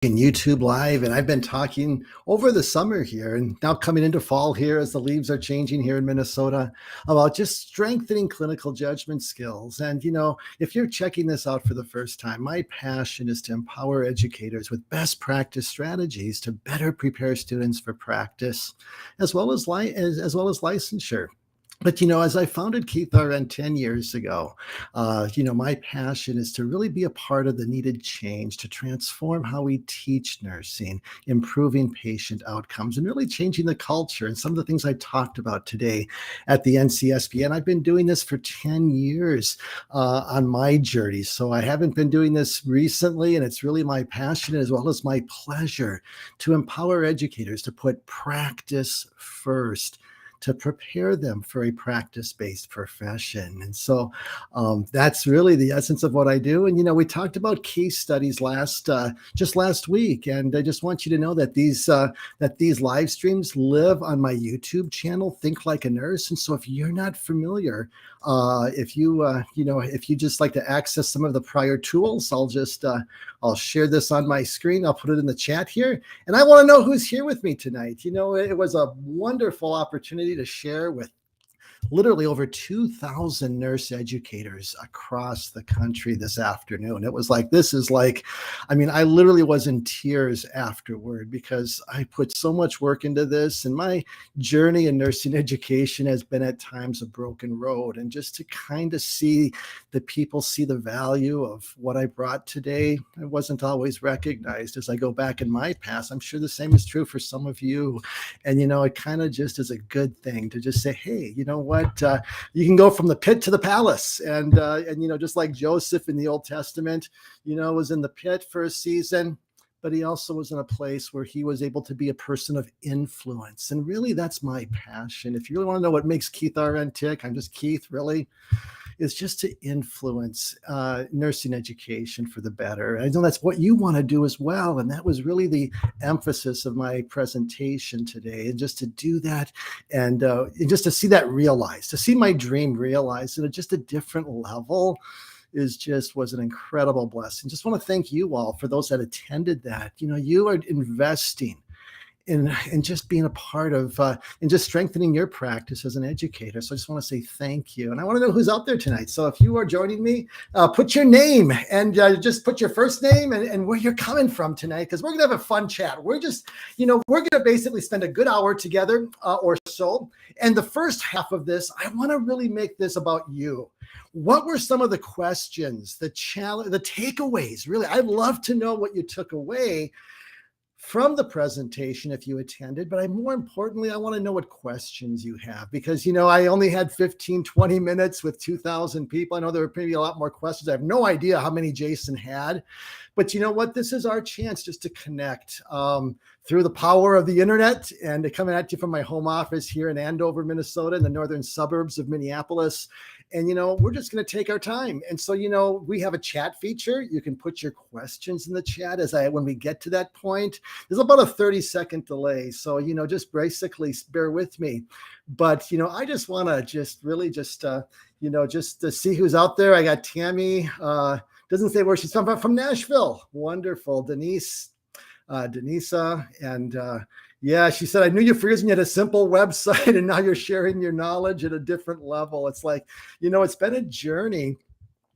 in YouTube Live, and I've been talking over the summer here and now coming into fall here as the leaves are changing here in Minnesota about just strengthening clinical judgment skills. And, if you're checking this out for the first time, my passion is to empower educators with best practice strategies to better prepare students for practice as well as licensure. But as I founded Keith RN 10 years ago, my passion is to really be a part of the needed change to transform how we teach nursing, improving patient outcomes, and really changing the culture. And some of the things I talked about today at the NCSB, and I've been doing this for 10 years on my journey. So I haven't been doing this recently, and it's really my passion as well as my pleasure to empower educators to put practice first, to prepare them for a practice-based profession. And so that's really the essence of what I do. And, we talked about case studies just last week. And I just want you to know that these live streams live on my YouTube channel, Think Like a Nurse. And so if you're not familiar, if you just like to access some of the prior tools, I'll share this on my screen. I'll put it in the chat here. And I want to know who's here with me tonight. It was a wonderful opportunity to share with literally over 2,000 nurse educators across the country this afternoon. It was I literally was in tears afterward because I put so much work into this, and my journey in nursing education has been at times a broken road. And just to kind of see the people see the value of what I brought today, it wasn't always recognized. As I go back in my past, I'm sure the same is true for some of you. And, it kind of just is a good thing to just say, hey, you know what? You can go from the pit to the palace. And just like Joseph in the Old Testament, was in the pit for a season, but he also was in a place where he was able to be a person of influence. And really, that's my passion. If you really want to know what makes Keith RN tick, I'm just Keith, really. Is just to influence nursing education for the better. I know that's what you want to do as well. And that was really the emphasis of my presentation today. And just to do that and just to see that realized, to see my dream realized at just a different level was an incredible blessing. Just want to thank you all for those that attended that. You are investing in just being a part of and just strengthening your practice as an educator. So I just want to say thank you. And I want to know who's out there tonight. So if you are joining me, put your name and just put your first name and where you're coming from tonight, because we're going to have a fun chat. We're just, we're going to basically spend a good hour together or so. And the first half of this, I want to really make this about you. What were some of the questions, the challenge, the takeaways? Really, I'd love to know what you took away from the presentation if you attended, but more importantly, I want to know what questions you have, because, I only had 15, 20 minutes with 2,000 people. I know there were maybe a lot more questions. I have no idea how many Jason had, but you know what? This is our chance just to connect through the power of the internet and coming at you from my home office here in Andover, Minnesota, in the northern suburbs of Minneapolis. And, we're just going to take our time. And so, we have a chat feature. You can put your questions in the chat when we get to that point. There's about a 30-second delay. So, just basically bear with me. But, I just want to just to see who's out there. I got Tammy, doesn't say where she's from Nashville. Wonderful. Denisa, and yeah, she said, I knew you for years and you had a simple website and now you're sharing your knowledge at a different level. It's like, it's been a journey.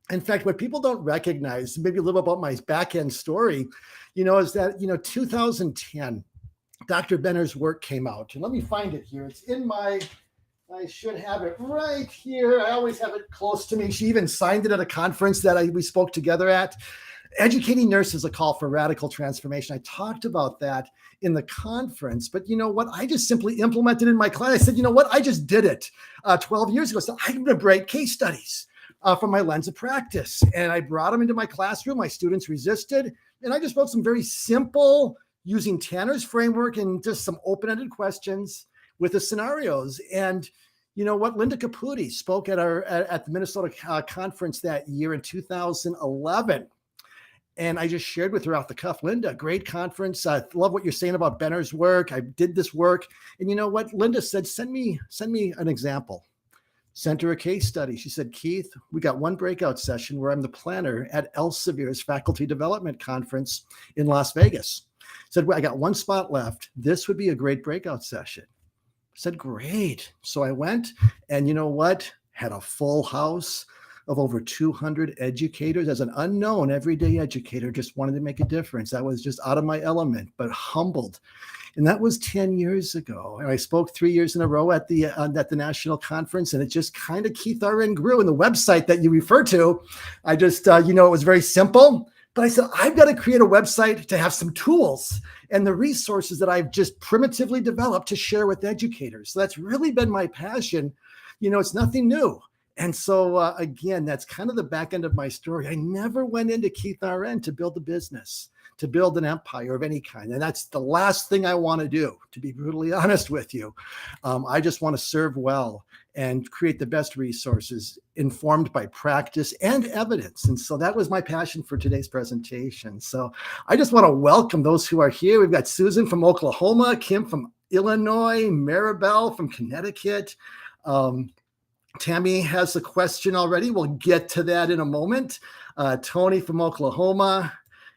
In fact, what people don't recognize, maybe a little about my back end story, is that, 2010, Dr. Benner's work came out. And let me find it here. It's I should have it right here. I always have it close to me. She even signed it at a conference that we spoke together at. Educating Nurses, a Call for Radical Transformation. I talked about that in the conference, but you know what? I just simply implemented in my class. I said, I just did it 12 years ago. So I'm going to break case studies from my lens of practice. And I brought them into my classroom. My students resisted. And I just wrote some very simple, using Tanner's framework and just some open-ended questions with the scenarios. And you know what? Linda Caputi spoke at the Minnesota conference that year in 2011. And I just shared with her off the cuff, Linda, great conference. I love what you're saying about Benner's work. I did this work. And you know what? Linda said, send me an example. Sent her a case study. She said, Keith, we got one breakout session where I'm the planner at Elsevier's Faculty Development Conference in Las Vegas. Said, well, I got one spot left. This would be a great breakout session. I said, great. So I went, and you know what? Had a full house of over 200 educators as an unknown everyday educator, just wanted to make a difference. I was just out of my element, but humbled. And that was 10 years ago. And I spoke 3 years in a row at the national conference, and it just kind of Keith RN grew. And the website that you refer to, I just, it was very simple. But I said, I've got to create a website to have some tools and the resources that I've just primitively developed to share with educators. So that's really been my passion. It's nothing new. And so, again, that's kind of the back end of my story. I never went into Keith RN to build a business, to build an empire of any kind. And that's the last thing I want to do, to be brutally honest with you. I just want to serve well and create the best resources informed by practice and evidence. And so that was my passion for today's presentation. So I just want to welcome those who are here. We've got Susan from Oklahoma, Kim from Illinois, Maribel from Connecticut. Tammy has a question already. We'll get to that in a moment. Tony from Oklahoma.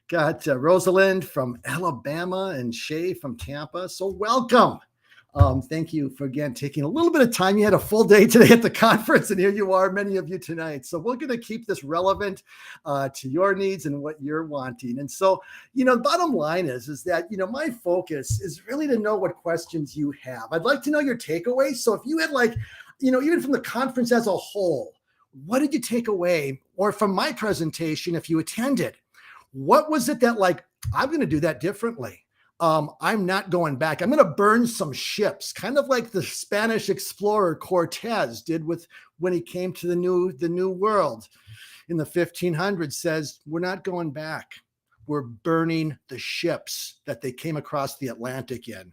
Got Rosalind from Alabama and Shay from Tampa. So welcome. Thank you for, again, taking a little bit of time. You had a full day today at the conference, and here you are, many of you tonight. So we're going to keep this relevant to your needs and what you're wanting. And so, the bottom line is that, my focus is really to know what questions you have. I'd like to know your takeaways. So if you had even from the conference as a whole, what did you take away? Or from my presentation, if you attended, what was it that I'm going to do that differently? I'm not going back. I'm going to burn some ships, kind of like the Spanish explorer Cortez did when he came to the new world in the 1500s. Says, we're not going back. We're burning the ships that they came across the Atlantic in.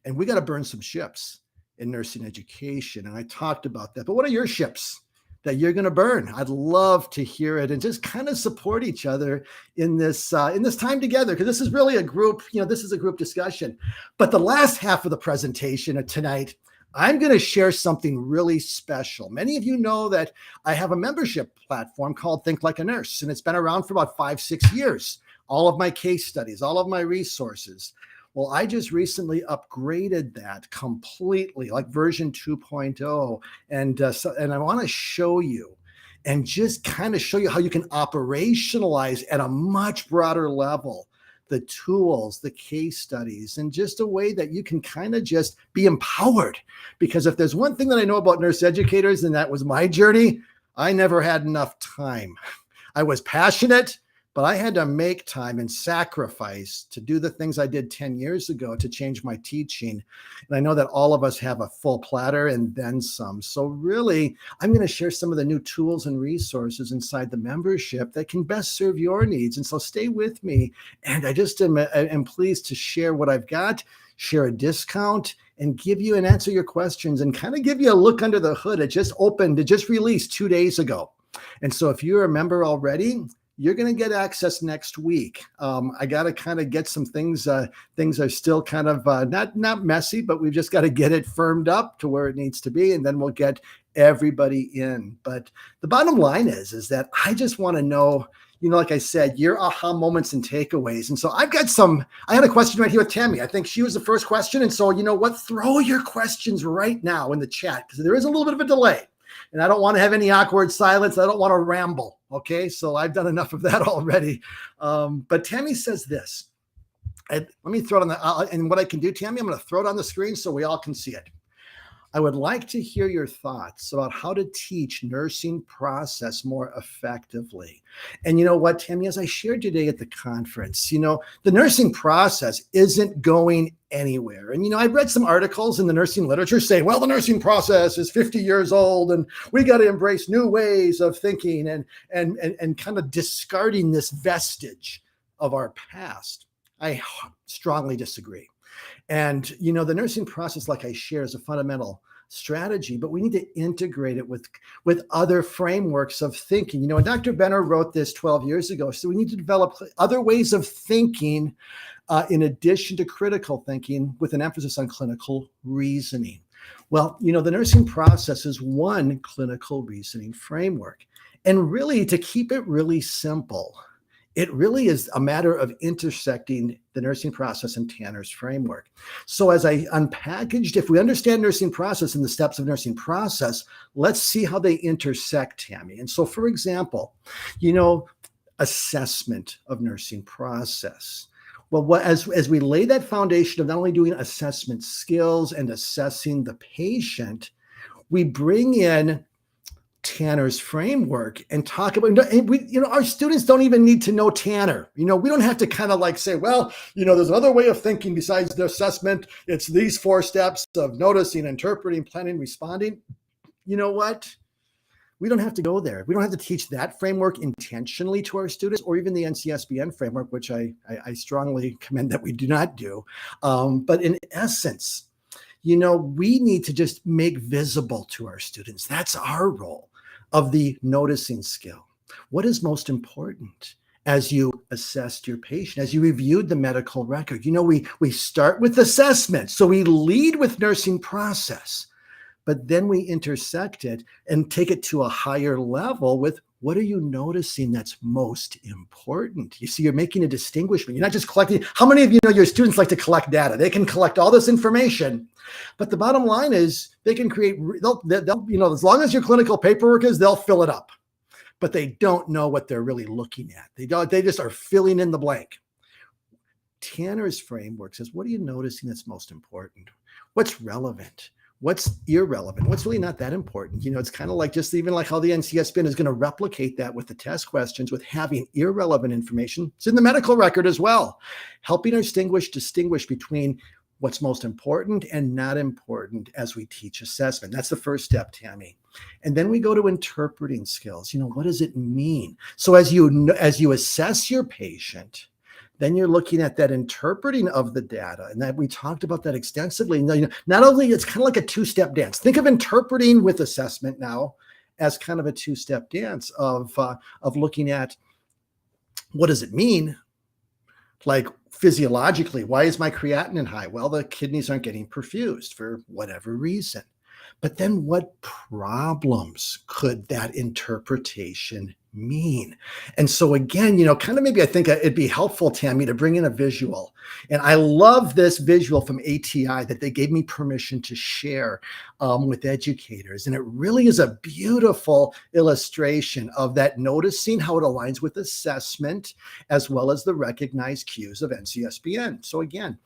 And we got to burn some ships in nursing education. And I talked about that. But what are your ships that you're going to burn? I'd love to hear it, and just kind of support each other in this time together, because this is really a group, this is a group discussion. But the last half of the presentation tonight, I'm going to share something really special. Many of you know that I have a membership platform called Think Like a Nurse, and it's been around for about 5-6 years. All of my case studies, all of my resources. Well, I just recently upgraded that completely, like version 2.0. And I want to show you, and just kind of show you how you can operationalize at a much broader level the tools, the case studies, and just a way that you can kind of just be empowered. Because if there's one thing that I know about nurse educators, and that was my journey, I never had enough time. I was passionate, but I had to make time and sacrifice to do the things I did 10 years ago to change my teaching. And I know that all of us have a full platter and then some. So really, I'm going to share some of the new tools and resources inside the membership that can best serve your needs. And so stay with me. And I just am pleased to share what I've got, share a discount, and give you and answer your questions, and kind of give you a look under the hood. It just released 2 days ago. And so if you're a member already, you're going to get access next week. I got to kind of get some things. Things are still kind of not messy, but we've just got to get it firmed up to where it needs to be, and then we'll get everybody in. But the bottom line is that I just want to know, like I said, your aha moments and takeaways. And so I had a question right here with Tammy. I think she was the first question. And so, throw your questions right now in the chat, because there is a little bit of a delay. And I don't want to have any awkward silence. I don't want to ramble. Okay, so I've done enough of that already. But Tammy says this. Let me throw it on and what I can do, Tammy, I'm going to throw it on the screen so we all can see it. I would like to hear your thoughts about how to teach nursing process more effectively. And you know what, Tammy, as I shared today at the conference, the nursing process isn't going anywhere. And, I've read some articles in the nursing literature saying, well, the nursing process is 50 years old and we got to embrace new ways of thinking and kind of discarding this vestige of our past. I strongly disagree. And, the nursing process, like I share, is a fundamental strategy, but we need to integrate it with other frameworks of thinking. And Dr. Benner wrote this 12 years ago. So we need to develop other ways of thinking in addition to critical thinking, with an emphasis on clinical reasoning. Well, the nursing process is one clinical reasoning framework. And really, to keep it really simple, it really is a matter of intersecting the nursing process and Tanner's framework. So, as I unpackaged, if we understand nursing process and the steps of nursing process, let's see how they intersect, Tammy. And so, for example, you know, assessment of nursing process. Well, as we lay that foundation of not only doing assessment skills and assessing the patient, we bring in Tanner's framework and talk about, and our students don't even need to know Tanner. We don't have to kind of like say, well, there's another way of thinking besides the assessment. It's these 4 steps of noticing, interpreting, planning, responding. You know what? We don't have to go there. We don't have to teach that framework intentionally to our students, or even the NCSBN framework, which I strongly commend that we do not do. But in essence, we need to just make visible to our students. That's our role of the noticing skill. What is most important as you assessed your patient, as you reviewed the medical record? We start with assessment. So we lead with nursing process, but then we intersect it and take it to a higher level with what are you noticing that's most important? You see, you're making a distinguishment. You're not just collecting. How many of you know your students like to collect data? They can collect all this information, but the bottom line is they can create, they'll as long as your clinical paperwork is, they'll fill it up, but they don't know what they're really looking at. They just are filling in the blank. Tanner's framework says, what are you noticing that's most important? What's relevant? What's irrelevant? What's really not that important? It's kind of like just even like how the NCSBN is going to replicate that with the test questions, with having irrelevant information. It's in the medical record as well, helping us distinguish between what's most important and not important as we teach assessment. That's the first step, Tammy. And then we go to interpreting skills. What does it mean? So as you assess your patient, then you're looking at that interpreting of the data, and that we talked about that extensively. Not only it's kind of like a 2-step dance. Think of interpreting with assessment now as kind of a 2-step dance of looking at what does it mean, like physiologically. Why is my creatinine high? Well, the kidneys aren't getting perfused for whatever reason. But then what problems could that interpretation mean? And so again, kind of maybe I think it'd be helpful, Tammy, to bring in a visual. And I love this visual from ATI that they gave me permission to share with educators. And it really is a beautiful illustration of that, noticing how it aligns with assessment as well as the recognized cues of NCSBN. So again,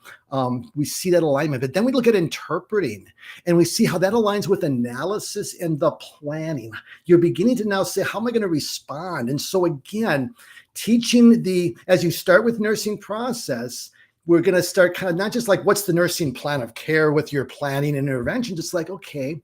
we see that alignment, but then we look at interpreting and we see how that aligns with analysis and the planning. You're beginning to now say, how am I going to respond? And so again, teaching as you start with nursing process, we're going to start kind of not just like, what's the nursing plan of care with your planning and intervention, just like, okay,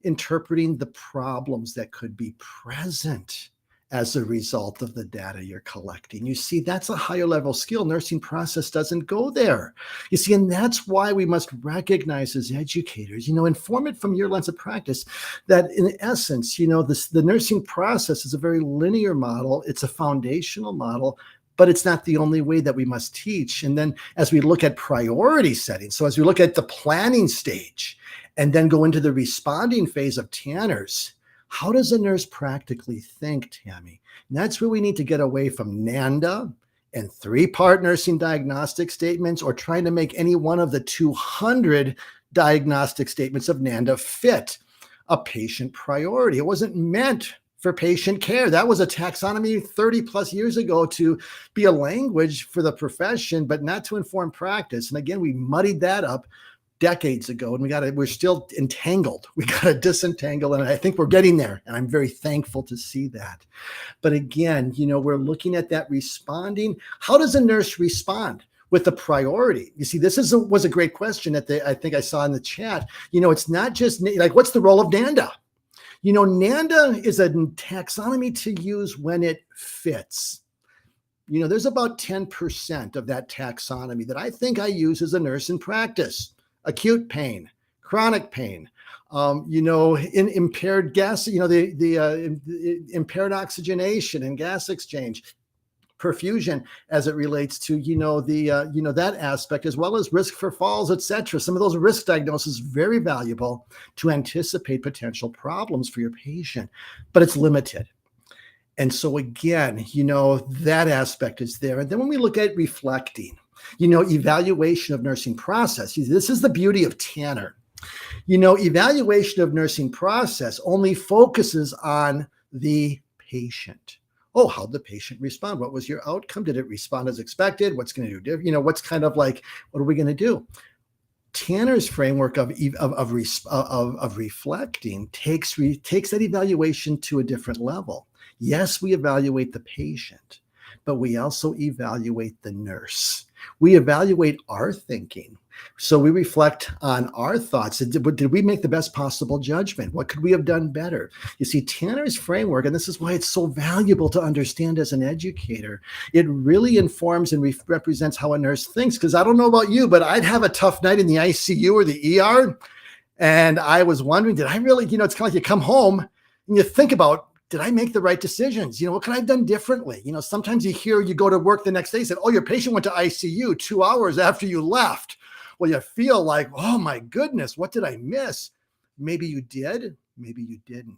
interpreting the problems that could be present as a result of the data you're collecting. You see, that's a higher level skill. Nursing process doesn't go there. You see, and that's why we must recognize as educators, inform it from your lens of practice, that in essence, the nursing process is a very linear model. It's a foundational model, but it's not the only way that we must teach. And then as we look at priority setting, so as we look at the planning stage and then go into the responding phase of Tanner's, how does a nurse practically think, Tammy? And that's where we need to get away from NANDA and 3-part nursing diagnostic statements, or trying to make any one of the 200 diagnostic statements of NANDA fit a patient priority. It wasn't meant for patient care. That was a taxonomy 30 plus years ago to be a language for the profession, but not to inform practice. And again, we muddied that up decades ago, and we're still entangled. We got to disentangle, and I think we're getting there, and I'm very thankful to see that. But again, we're looking at that responding. How does a nurse respond with the priority? You see, this was a great question that I think I saw in the chat. It's not just like, what's the role of NANDA? NANDA is a taxonomy to use when it fits. There's about 10% of that taxonomy that I think I use as a nurse in practice. Acute pain, chronic pain, in impaired gas, the impaired oxygenation and gas exchange, perfusion as it relates to, that aspect, as well as risk for falls, etc. Some of those risk diagnoses very valuable to anticipate potential problems for your patient, but it's limited. And so again, that aspect is there. And then when we look at reflecting, evaluation of nursing process, this is the beauty of Tanner. Evaluation of nursing process only focuses on the patient. Oh, how'd the patient respond? What was your outcome? Did it respond as expected? What's going to do different? What's kind of like, what are we going to do? Tanner's framework of reflecting takes that evaluation to a different level. Yes, we evaluate the patient, but we also evaluate the nurse. We evaluate our thinking. So we reflect on our thoughts. Did we make the best possible judgment? What could we have done better? You see, Tanner's framework, and this is why it's so valuable to understand as an educator, it really informs and represents how a nurse thinks. Because I don't know about you, but I'd have a tough night in the ICU or the ER. And I was wondering, did I really, it's kind of like you come home and you think about, did I make the right decisions? What could I have done differently? Sometimes you go to work the next day and said, oh, your patient went to ICU 2 hours after you left. Well, you feel like, oh my goodness, what did I miss? Maybe you did, maybe you didn't.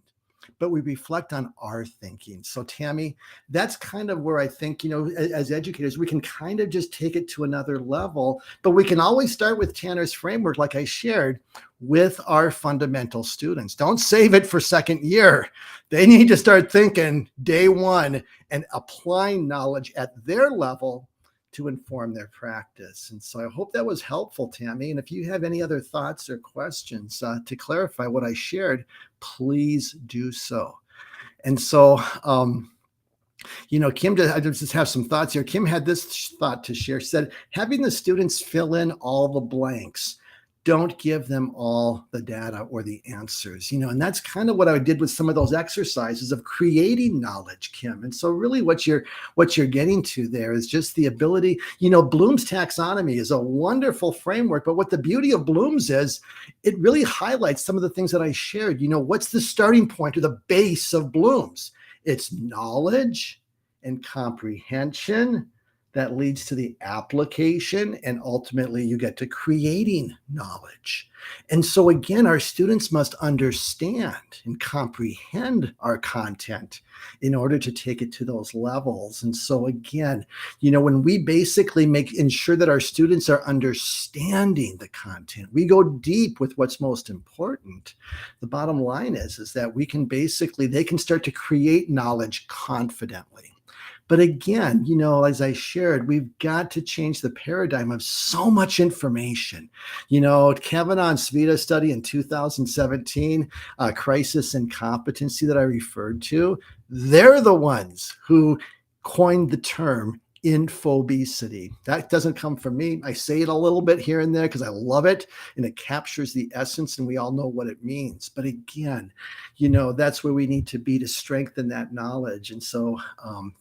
But we reflect on our thinking. So Tammy, that's kind of where I think, as educators, we can kind of just take it to another level, but we can always start with Tanner's framework, like I shared, with our fundamental students. Don't save it for second year. They need to start thinking day one and applying knowledge at their level to inform their practice. And so I hope that was helpful, Tammy. And if you have any other thoughts or questions to clarify what I shared, please do so. And so, Kim, I just have some thoughts here. Kim had this thought to share. She said, having the students fill in all the blanks. Don't give them all the data or the answers, and that's kind of what I did with some of those exercises of creating knowledge, Kim. And so really what you're getting to there is just the ability, Bloom's taxonomy is a wonderful framework, but what the beauty of Bloom's is, it really highlights some of the things that I shared. What's the starting point or the base of Bloom's? It's knowledge and comprehension that leads to the application, and ultimately you get to creating knowledge. And so again, our students must understand and comprehend our content in order to take it to those levels. And so again, when we basically ensure that our students are understanding the content, we go deep with what's most important. The bottom line is that they can start to create knowledge confidently. But again, as I shared, we've got to change the paradigm of so much information. Kavanaugh and Svita study in 2017, crisis and competency that I referred to, they're the ones who coined the term infobesity. That doesn't come from me. I say it a little bit here and there because I love it and it captures the essence and we all know what it means. But again, that's where we need to be to strengthen that knowledge. And so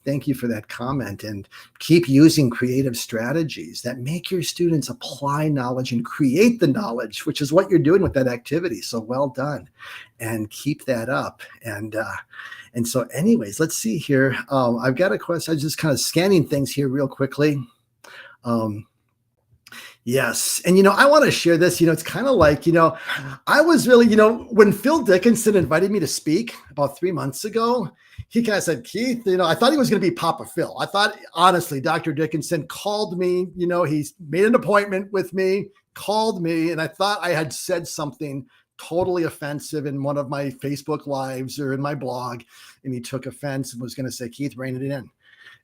thank you for that comment, and keep using creative strategies that make your students apply knowledge and create the knowledge, which is what you're doing with that activity. So well done, and keep that up. And so anyways, let's see here. I've got a question. I'm just kind of scanning things here real quickly. Yes. And, I want to share this, it's kind of like, I was really, when Phil Dickinson invited me to speak about 3 months ago, he kind of said, Keith, I thought he was going to be Papa Phil. I thought, honestly, Dr. Dickinson called me, he's made an appointment with me, called me, and I thought I had said something totally offensive in one of my Facebook lives or in my blog, and he took offense and was going to say, Keith, rein it in.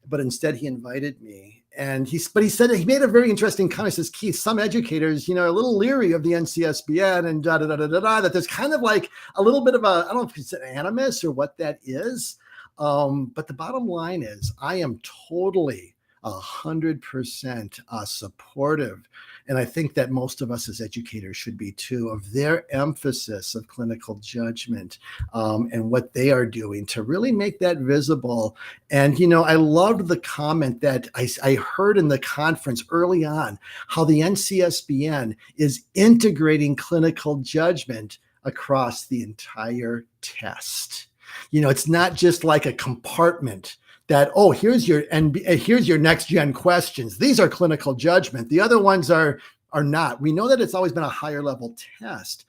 But instead he invited me, and he said, he made a very interesting comment. He says, Keith, some educators, are a little leery of the NCSBN and that there's kind of like a little bit of I don't know if it's an animus or what that is. But the bottom line is I am totally 100% supportive. And I think that most of us as educators should be too, of their emphasis of clinical judgment and what they are doing to really make that visible. And, I loved the comment that I heard in the conference early on, how the NCSBN is integrating clinical judgment across the entire test. It's not just like a compartment that, oh, here's your next gen questions. These are clinical judgment. The other ones are not. We know that it's always been a higher level test.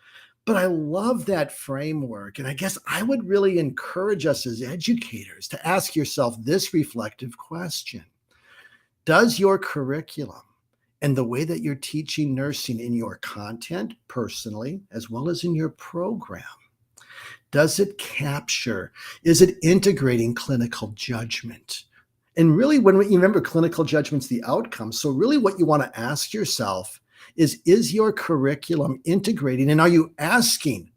But I love that framework. And I guess I would really encourage us as educators to ask yourself this reflective question. Does your curriculum and the way that you're teaching nursing in your content personally, as well as in your program, does it capture, is it integrating clinical judgment? And really, when you remember clinical judgment's the outcome. So really what you want to ask yourself is your curriculum integrating, and are you asking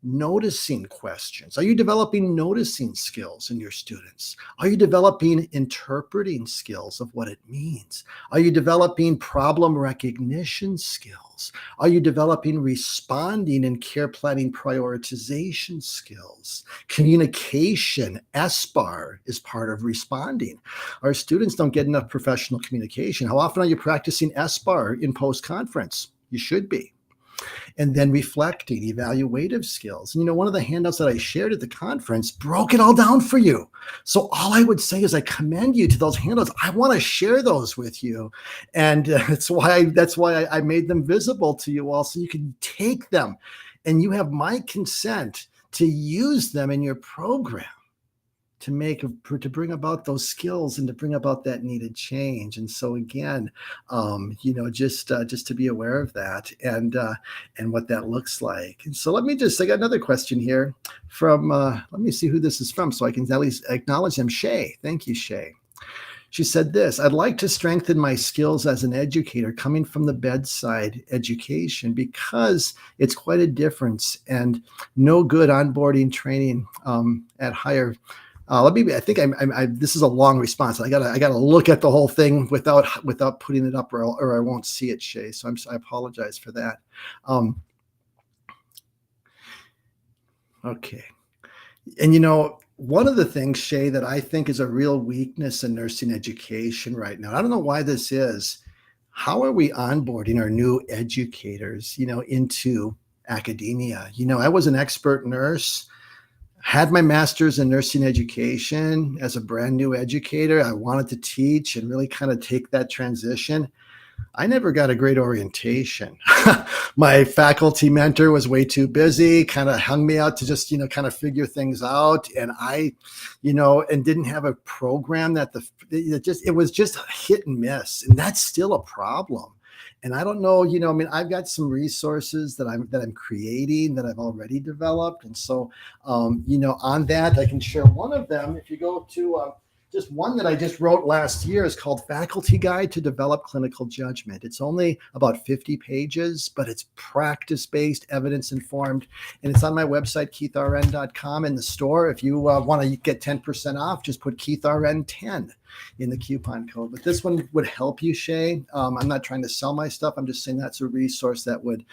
noticing questions? Are you developing noticing skills in your students? Are you developing interpreting skills of what it means? Are you developing problem recognition skills? Are you developing responding and care planning prioritization skills? Communication, SBAR is part of responding. Our students don't get enough professional communication. How often are you practicing SBAR in post-conference? You should be. And then reflecting, evaluative skills. And, one of the handouts that I shared at the conference broke it all down for you. So all I would say is I commend you to those handouts. I want to share those with you. And that's why I made them visible to you all, so you can take them and you have my consent to use them in your program to bring about those skills and to bring about that needed change. And so again, just to be aware of that and what that looks like. And so I got another question here from, let me see who this is from so I can at least acknowledge them. Shay. Thank you, Shay. She said this: I'd like to strengthen my skills as an educator coming from the bedside education, because it's quite a difference and no good onboarding training at higher. This is a long response. I gotta look at the whole thing without putting it up, or I won't see it, Shay. So I apologize for that. Okay. And one of the things, Shay, that I think is a real weakness in nursing education right now, I don't know why this is, how are we onboarding our new educators, into academia? I was an expert nurse, had my master's in nursing education as a brand new educator. I wanted to teach and really kind of take that transition. I never got a great orientation. My faculty mentor was way too busy, kind of hung me out to just, kind of figure things out. And and didn't have a program it was just hit and miss. And that's still a problem. And I don't know, I've got some resources that I'm creating that I've already developed. And so, on that, I can share one of them. If you go to just one that I just wrote last year, is called Faculty Guide to Develop Clinical Judgment. It's only about 50 pages, but it's practice-based, evidence-informed, and it's on my website, keithrn.com, in the store. If you want to get 10% off, just put KeithRN10 in the coupon code. But this one would help you, Shay. I'm not trying to sell my stuff. I'm just saying that's a resource that would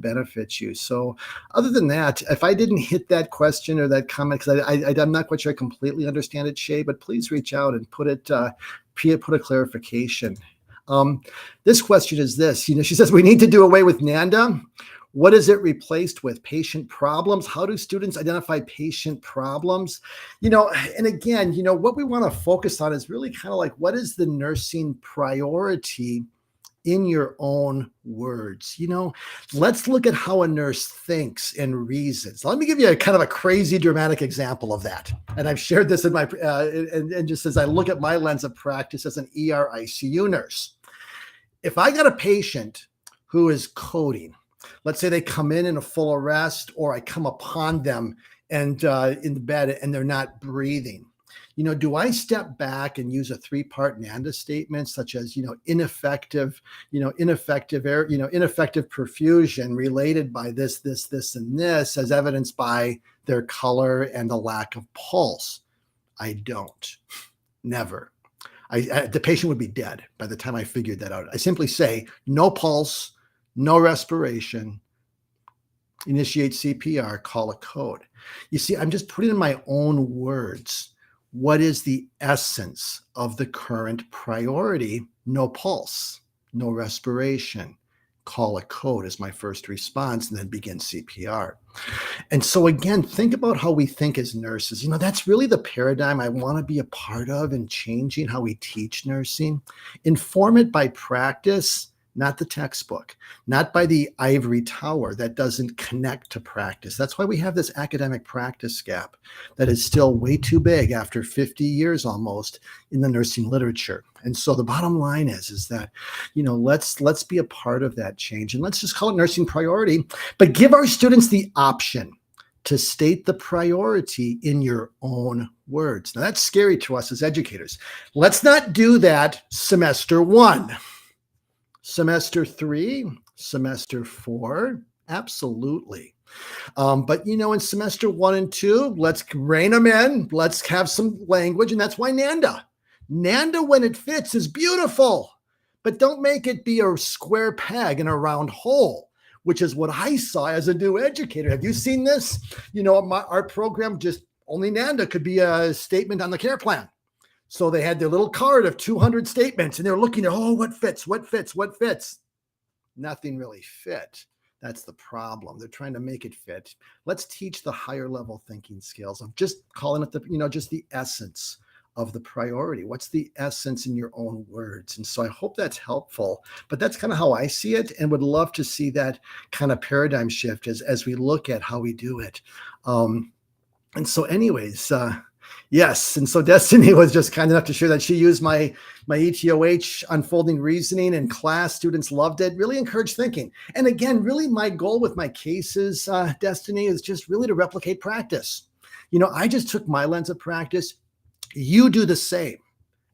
benefit you. So other than that, if I didn't hit that question or that comment, because I'm not quite sure I completely understand it, Shay, but please reach out and put a clarification. This question is this, she says, we need to do away with NANDA. What is it replaced with? Patient problems? How do students identify patient problems? And again, what we want to focus on is really kind of like, what is the nursing priority in your own words? Let's look at how a nurse thinks and reasons. Let me give you a kind of a crazy dramatic example of that. And I've shared this in my, and just as I look at my lens of practice as an ER ICU nurse. If I got a patient who is coding, let's say they come in a full arrest, or I come upon them and in the bed and they're not breathing. Do I step back and use a 3-part NANDA statement, such as, ineffective perfusion related by this, and this, as evidenced by their color and the lack of pulse? I don't. Never. The patient would be dead by the time I figured that out. I simply say, no pulse, no respiration, initiate CPR, call a code. You see, I'm just putting in my own words. What is the essence of the current priority? No pulse, no respiration, call a code as my first response and then begin CPR. And so again, think about how we think as nurses. That's really the paradigm I want to be a part of in changing how we teach nursing. Inform it by practice, not the textbook, not by the ivory tower that doesn't connect to practice. That's why we have this academic practice gap that is still way too big after 50 years almost in the nursing literature. And so the bottom line is that, let's be a part of that change, and let's just call it nursing priority, but give our students the option to state the priority in your own words. Now that's scary to us as educators. Let's not do that semester 1. Semester 3, semester 4, absolutely. But in semester 1 and 2, let's rein them in. Let's have some language, and that's why NANDA. NANDA, when it fits, is beautiful, but don't make it be a square peg in a round hole, which is what I saw as a new educator. Have you seen this? Our program, just only NANDA could be a statement on the care plan. So they had their little card of 200 statements, and they're looking at, what fits, what fits, what fits. Nothing really fit. That's the problem. They're trying to make it fit. Let's teach the higher level thinking skills of just calling it just the essence of the priority. What's the essence in your own words? And so I hope that's helpful, but that's kind of how I see it, and would love to see that kind of paradigm shift as we look at how we do it. And so anyways, yes. And so Destiny was just kind enough to share that she used my ETOH unfolding reasoning in class. Students loved it, really encouraged thinking. And again, really my goal with my cases, Destiny, is just really to replicate practice. I just took my lens of practice. You do the same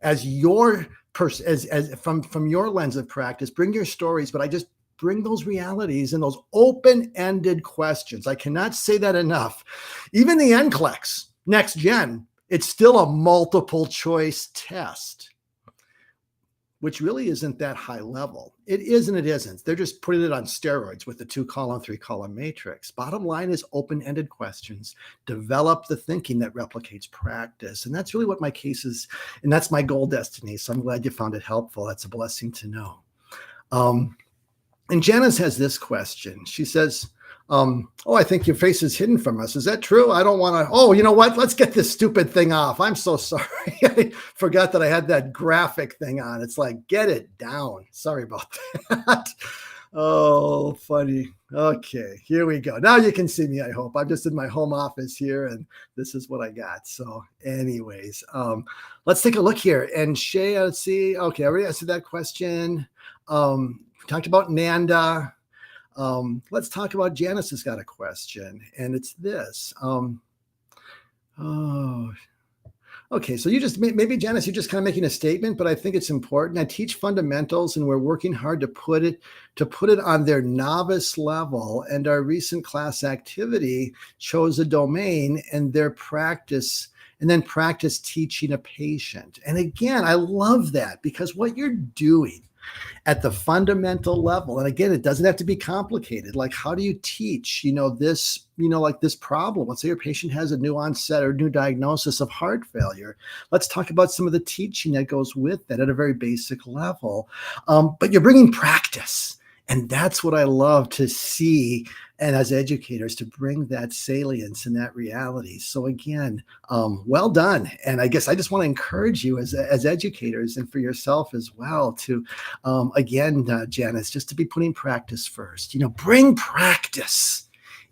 as your from your lens of practice. Bring your stories, but I just bring those realities and those open-ended questions. I cannot say that enough. Even the NCLEX, next gen, it's still a multiple choice test, which really isn't that high level. It is and it isn't. They're just putting it on steroids with the 2-column, 3-column matrix. Bottom line is open-ended questions. Develop the thinking that replicates practice. And that's really what my case is. And that's my goal, Destiny. So I'm glad you found it helpful. That's a blessing to know. And Janice has this question. She says, I think your face is hidden from us. Is that true? I don't want to. You know what? Let's get this stupid thing off. I'm so sorry. I forgot that I had that graphic thing on. It's like, get it down. Sorry about that. Oh, funny. Okay, here we go. Now you can see me, I hope. I'm just in my home office here, and this is what I got. So anyways, let's take a look here. And Shay, let's see. Okay, I already answered that question. Talked about NANDA. Let's talk about Janice has got a question, and it's this. Okay, so maybe Janice, you're just kind of making a statement, but I think it's important. I teach fundamentals, and we're working hard to put it on their novice level. And our recent class activity chose a domain and their practice. And then practice teaching a patient. And again, I love that, because what you're doing at the fundamental level, and again, it doesn't have to be complicated. Like, how do you teach, this, like this problem? Let's say your patient has a new onset or new diagnosis of heart failure. Let's talk about some of the teaching that goes with that at a very basic level. But you're bringing practice. And that's what I love to see, and as educators, to bring that salience and that reality. So again, well done. And I guess I just want to encourage you as educators, and for yourself as well, to, again, Janice, just to be putting practice first. Bring practice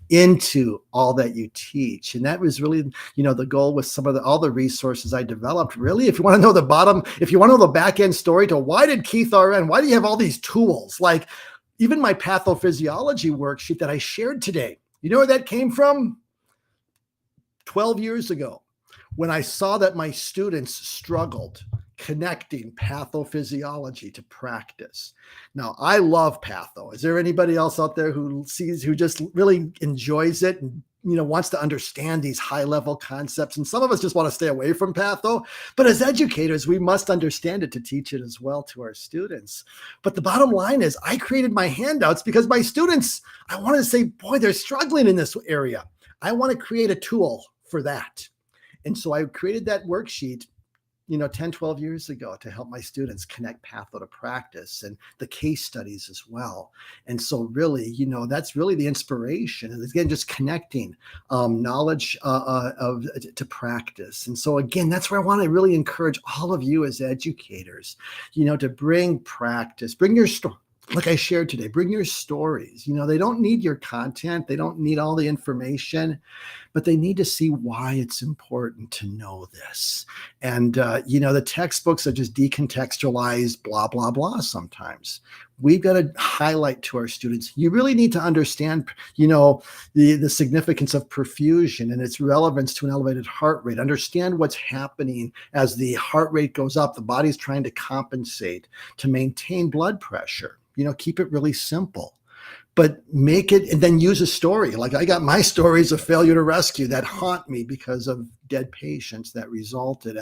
into all that you teach. And that was really, the goal with all the resources I developed. Really, if you want to know if you want to know the back end story to why did Keith RN, why do you have all these tools? Like, even my pathophysiology worksheet that I shared today, you know where that came from? 12 years ago, when I saw that my students struggled connecting pathophysiology to practice. Now, I love patho. Is there anybody else out there who just really enjoys it and wants to understand these high-level concepts? And some of us just want to stay away from patho, but as educators, we must understand it to teach it as well to our students. But the bottom line is, I created my handouts because my students, I want to say, boy, they're struggling in this area. I want to create a tool for that. And so I created that worksheet 10, 12 years ago to help my students connect patho to practice and the case studies as well. And so really, that's really the inspiration. And again, just connecting knowledge to practice. And so again, that's where I want to really encourage all of you as educators, to bring practice, bring your story. Like I shared today, bring your stories. They don't need your content. They don't need all the information, but they need to see why it's important to know this. And, the textbooks are just decontextualized, blah, blah, blah sometimes. We've got to highlight to our students, you really need to understand, the significance of perfusion and its relevance to an elevated heart rate. Understand what's happening as the heart rate goes up. The body's trying to compensate to maintain blood pressure. Keep it really simple, but make it, and then use a story. Like I got my stories of failure to rescue that haunt me because of dead patients that resulted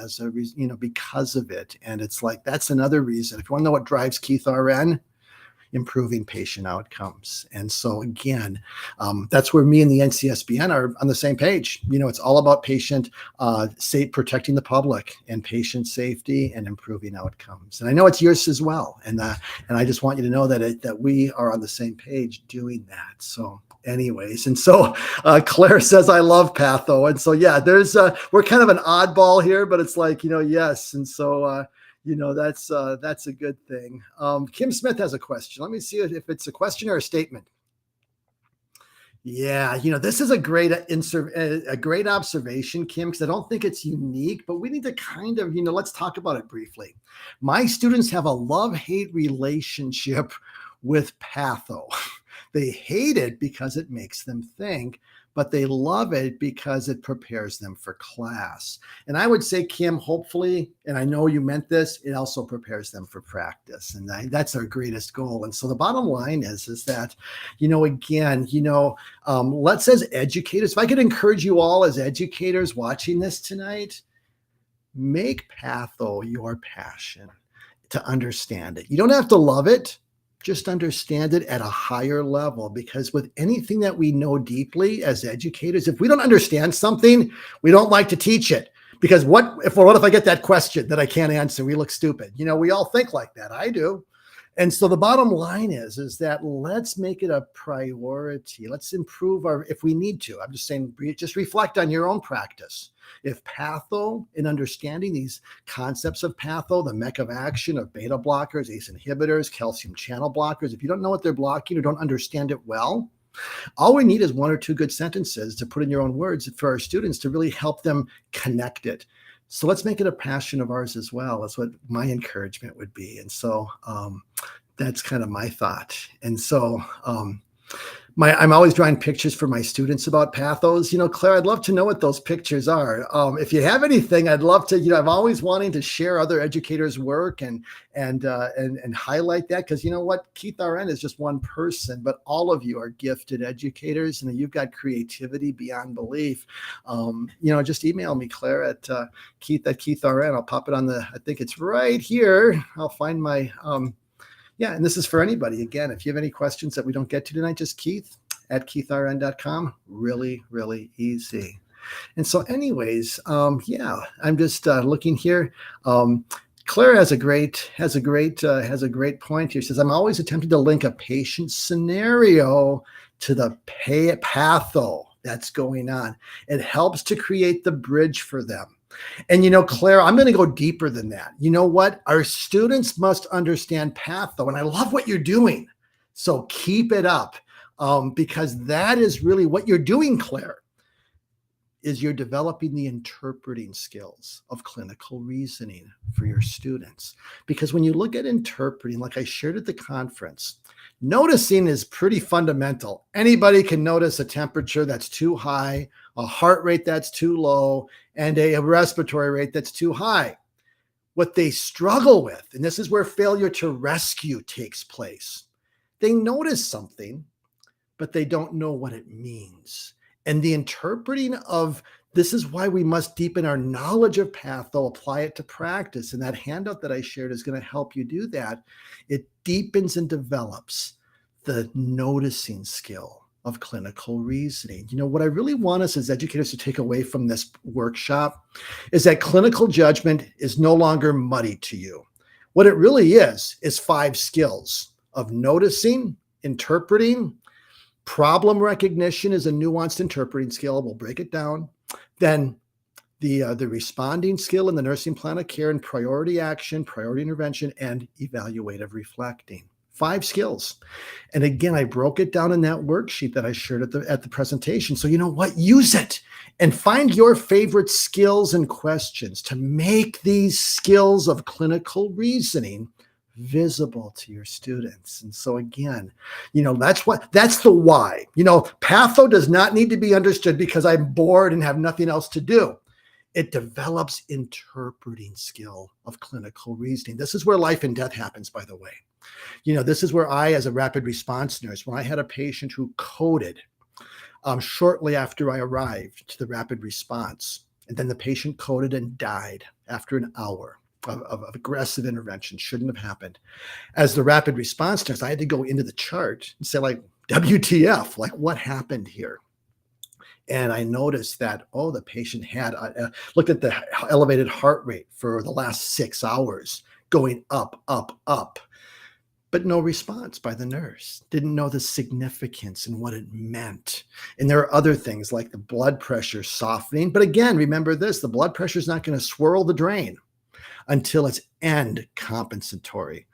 because of it. And it's like, that's another reason. If you want to know what drives Keith RN, improving patient outcomes. And so again, that's where me and the NCSBN are on the same page. It's all about patient protecting the public and patient safety and improving outcomes. And I know it's yours as well. And I just want you to know that we are on the same page doing that. So anyways, and so Claire says, I love patho. And so, yeah, we're kind of an oddball here, but it's like, yes. And so, that's a good thing. Kim Smith has a question. Let me see if it's a question or a statement. Yeah, this is a great observation, Kim, because I don't think it's unique, but we need to kind of, let's talk about it briefly. My students have a love-hate relationship with patho. They hate it because it makes them think, but they love it because it prepares them for class. And I would say, Kim, hopefully, and I know you meant this, it also prepares them for practice. And that's our greatest goal. And so the bottom line is that, again, let's, as educators, if I could encourage you all as educators watching this tonight, make patho your passion, to understand it. You don't have to love it. Just understand it at a higher level, because with anything that we know deeply as educators, if we don't understand something, we don't like to teach it, because what if I get that question that I can't answer? We look stupid. We all think like that. I do. And so the bottom line is that let's make it a priority. Let's improve if we need to. I'm just saying, just reflect on your own practice. If patho, in understanding these concepts of patho, the mech of action of beta blockers, ACE inhibitors, calcium channel blockers, if you don't know what they're blocking or don't understand it well, all we need is one or two good sentences to put in your own words for our students to really help them connect it. So let's make it a passion of ours as well. That's what my encouragement would be. And so that's kind of my thought. And so I'm always drawing pictures for my students about pathos. Claire, I'd love to know what those pictures are. If you have anything, I'd love to. I'm always wanting to share other educators' work and highlight that, because you know what, Keith RN is just one person, but all of you are gifted educators, and you've got creativity beyond belief. Just email me, Claire, at Keith RN. I'll pop it on I think it's right here. I'll find my. Yeah, and this is for anybody. Again, if you have any questions that we don't get to tonight, just Keith at keithrn.com. Really, really easy. And so anyways, I'm just looking here. Claire has a great point here. She says, I'm always attempting to link a patient scenario to the patho that's going on. It helps to create the bridge for them. And, Claire, I'm going to go deeper than that. You know what? Our students must understand patho, and I love what you're doing. So keep it up, because that is really what you're doing, Claire, is you're developing the interpreting skills of clinical reasoning for your students. Because when you look at interpreting, like I shared at the conference, noticing is pretty fundamental. Anybody can notice a temperature that's too high, a heart rate that's too low, and a respiratory rate that's too high. What they struggle with, and this is where failure to rescue takes place, they notice something, but they don't know what it means. And the interpreting of this is why we must deepen our knowledge of patho, apply it to practice. And that handout that I shared is going to help you do that. It deepens and develops the noticing skill of clinical reasoning. What I really want us as educators to take away from this workshop is that clinical judgment is no longer muddy to you. What it really is 5 skills of noticing, interpreting. Problem recognition is a nuanced interpreting skill. We'll break it down. Then the responding skill in the nursing plan of care, and priority action, priority intervention, and evaluative reflecting. 5 skills. And again, I broke it down in that worksheet that I shared at the presentation. So you know what? Use it and find your favorite skills and questions to make these skills of clinical reasoning visible to your students. And so again, that's the why. Patho does not need to be understood because I'm bored and have nothing else to do. It develops interpreting skill of clinical reasoning. This is where life and death happens, by the way. This is where I, as a rapid response nurse, when I had a patient who coded shortly after I arrived to the rapid response, and then the patient coded and died after an hour of aggressive intervention, shouldn't have happened. As the rapid response nurse, I had to go into the chart and say, like, WTF, like, what happened here? And I noticed that, the patient had looked at the elevated heart rate for the last 6 hours, going up, up, up, but no response by the nurse. Didn't know the significance and what it meant. And there are other things like the blood pressure softening. But again, remember this, the blood pressure is not going to swirl the drain until it's end compensatory.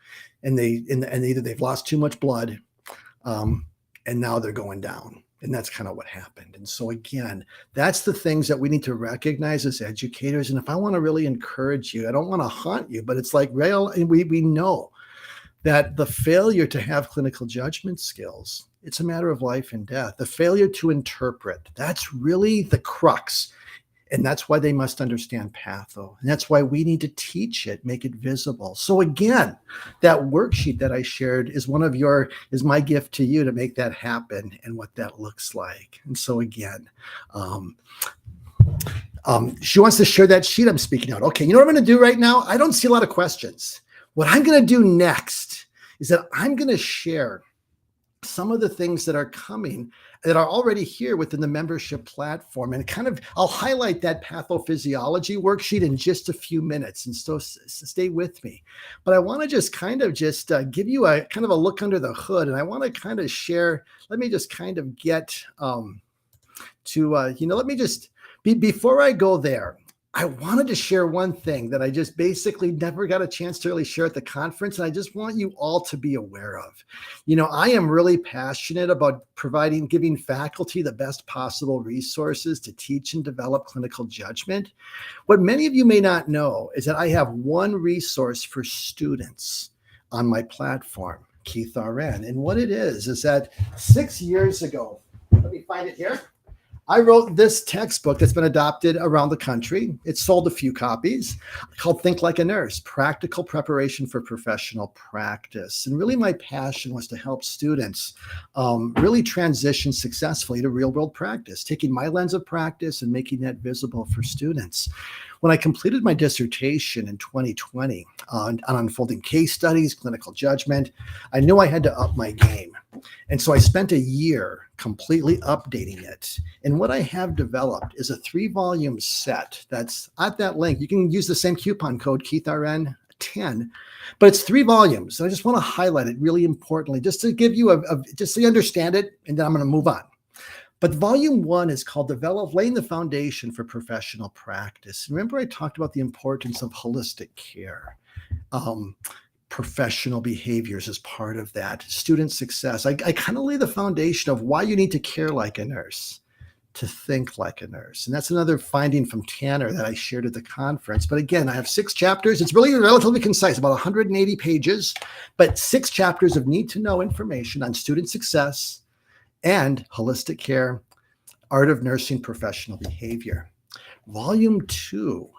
And either they've lost too much blood and now they're going down. And that's kind of what happened. And so again, that's the things that we need to recognize as educators. And if I want to really encourage you, I don't want to haunt you, but it's like we know that the failure to have clinical judgment skills, it's a matter of life and death. The failure to interpret, that's really the crux. And that's why they must understand Patho. And that's why we need to teach it, make it visible. So again, that worksheet that I shared is my gift to you to make that happen and what that looks like. And so again, she wants to share that sheet I'm speaking out. Okay, you know what I'm going to do right now? I don't see a lot of questions. What I'm going to do next is that I'm going to share some of the things that are coming that are already here within the membership platform. And I'll highlight that pathophysiology worksheet in just a few minutes. And so stay with me. But I want to just give you a kind of a look under the hood. And I want to kind of share, let me just kind of get before I go there, I wanted to share one thing that I just basically never got a chance to really share at the conference. And I just want you all to be aware of. I am really passionate about giving faculty the best possible resources to teach and develop clinical judgment. What many of you may not know is that I have one resource for students on my platform, Keith RN. And what it is that 6 years ago, let me find it here. I wrote this textbook that's been adopted around the country. It's sold a few copies, called Think Like a Nurse, Practical Preparation for Professional Practice. And really my passion was to help students really transition successfully to real-world practice, taking my lens of practice and making that visible for students. When I completed my dissertation in 2020 on unfolding case studies, clinical judgment, I knew I had to up my game. And so I spent a year completely updating it. And what I have developed is a 3-volume set that's at that link. You can use the same coupon code, KeithRN10, but it's 3 volumes. So I just want to highlight it really importantly, just to give you just so you understand it, and then I'm going to move on. But volume 1 is called Laying the Foundation for Professional Practice. Remember, I talked about the importance of holistic care. Professional behaviors as part of that, student success. I kind of lay the foundation of why you need to care like a nurse, to think like a nurse. And that's another finding from Tanner that I shared at the conference. But again, I have 6 chapters. It's really relatively concise, about 180 pages, but 6 chapters of need to know information on student success and holistic care, art of nursing, professional behavior. Volume 2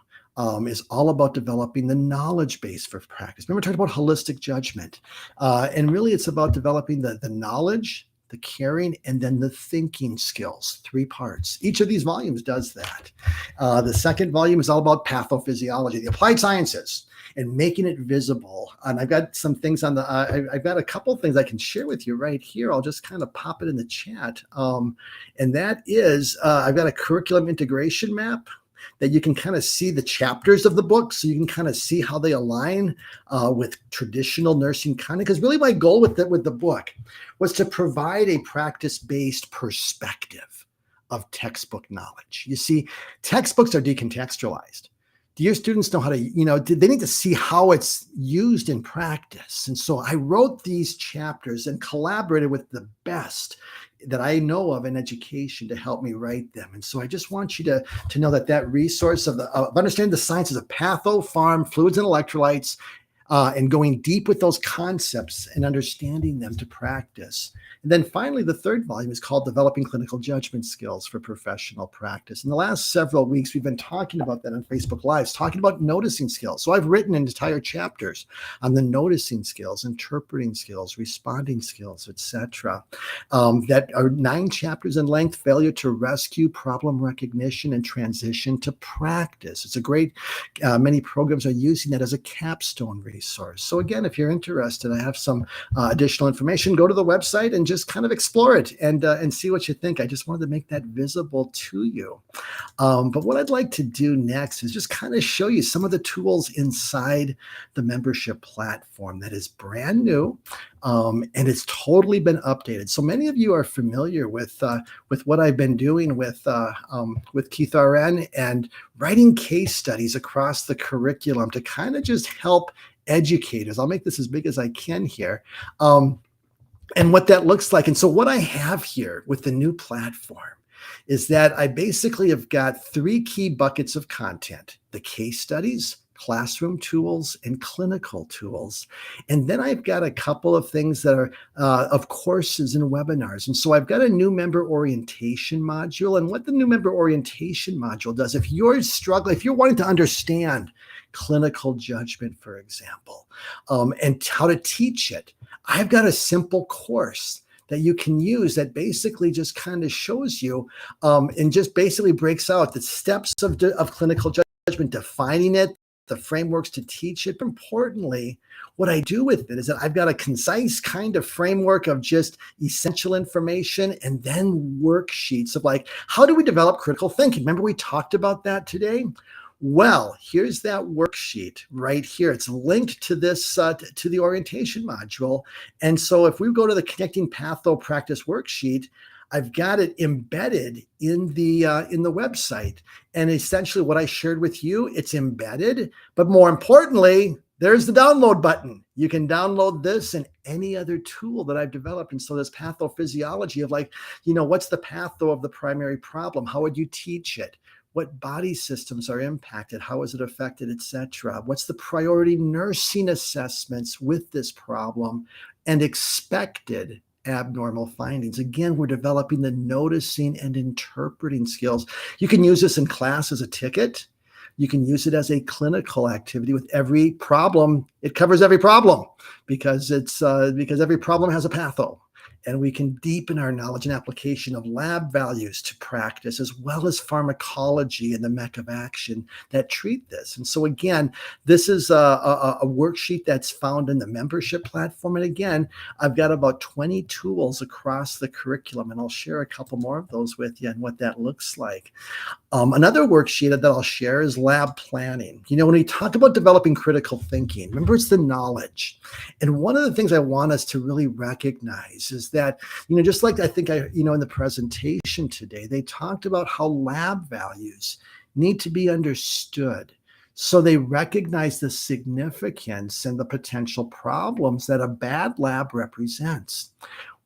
is all about developing the knowledge base for practice. Remember, we talked about holistic judgment. And really, it's about developing the knowledge, the caring, and then the thinking skills, 3 parts. Each of these volumes does that. The second volume is all about pathophysiology, the applied sciences, and making it visible. And I've got some things on the, I've got a couple things I can share with you right here. I'll just kind of pop it in the chat. And that is, I've got a curriculum integration map that you can kind of see the chapters of the book, so you can kind of see how they align with traditional nursing content. Because really my goal with the book was to provide a practice-based perspective of textbook knowledge. You see, textbooks are decontextualized. Do your students know how to, they need to see how it's used in practice. And so I wrote these chapters and collaborated with the best that I know of in education to help me write them. And so I just want you to know that resource of understanding the sciences of patho, pharm, fluids and electrolytes, and going deep with those concepts and understanding them to practice. And then finally, the third volume is called Developing Clinical Judgment Skills for Professional Practice. In the last several weeks, we've been talking about that on Facebook Lives, talking about noticing skills. So I've written entire chapters on the noticing skills, interpreting skills, responding skills, etc. That are 9 chapters in length: failure to rescue, problem recognition, and transition to practice. It's a great, many programs are using that as a capstone resource. So again, if you're interested, I have some additional information. Go to the website and just kind of explore it and see what you think. I just wanted to make that visible to you. But what I'd like to do next is just kind of show you some of the tools inside the membership platform that is brand new, and it's totally been updated. So many of you are familiar with what I've been doing with Keith RN and writing case studies across the curriculum to kind of just help educators. I'll make this as big as I can here. And what that looks like. And so what I have here with the new platform is that I basically have got 3 key buckets of content: the case studies, classroom tools, and clinical tools. And then I've got a couple of things that are of courses and webinars. And so I've got a new member orientation module. And what the new member orientation module does, if you're struggling, if you're wanting to understand clinical judgment, for example, and how to teach it, I've got a simple course that you can use that basically just kind of shows you and just basically breaks out the steps of clinical judgment, defining it, the frameworks to teach it. But importantly, what I do with it is that I've got a concise kind of framework of just essential information and then worksheets of like, how do we develop critical thinking? Remember we talked about that today? Well, here's that worksheet right here. It's linked to this, to the orientation module. And so if we go to the Connecting Patho Practice worksheet, I've got it embedded in the website. And essentially what I shared with you, it's embedded. But more importantly, there's the download button. You can download this and any other tool that I've developed. And so this pathophysiology of like, what's the patho of the primary problem? How would you teach it? What body systems are impacted? How is it affected, etc.? What's the priority nursing assessments with this problem and expected abnormal findings? Again, we're developing the noticing and interpreting skills. You can use this in class as a ticket. You can use it as a clinical activity with every problem. It covers every problem because every problem has a patho. And we can deepen our knowledge and application of lab values to practice, as well as pharmacology and the mech of action that treat this. And so again, this is a worksheet that's found in the membership platform. And again, I've got about 20 tools across the curriculum, and I'll share a couple more of those with you and what that looks like. Another worksheet that I'll share is lab planning. When we talk about developing critical thinking, remember it's the knowledge. And one of the things I want us to really recognize is that, just like I think in the presentation today, they talked about how lab values need to be understood. So they recognize the significance and the potential problems that a bad lab represents.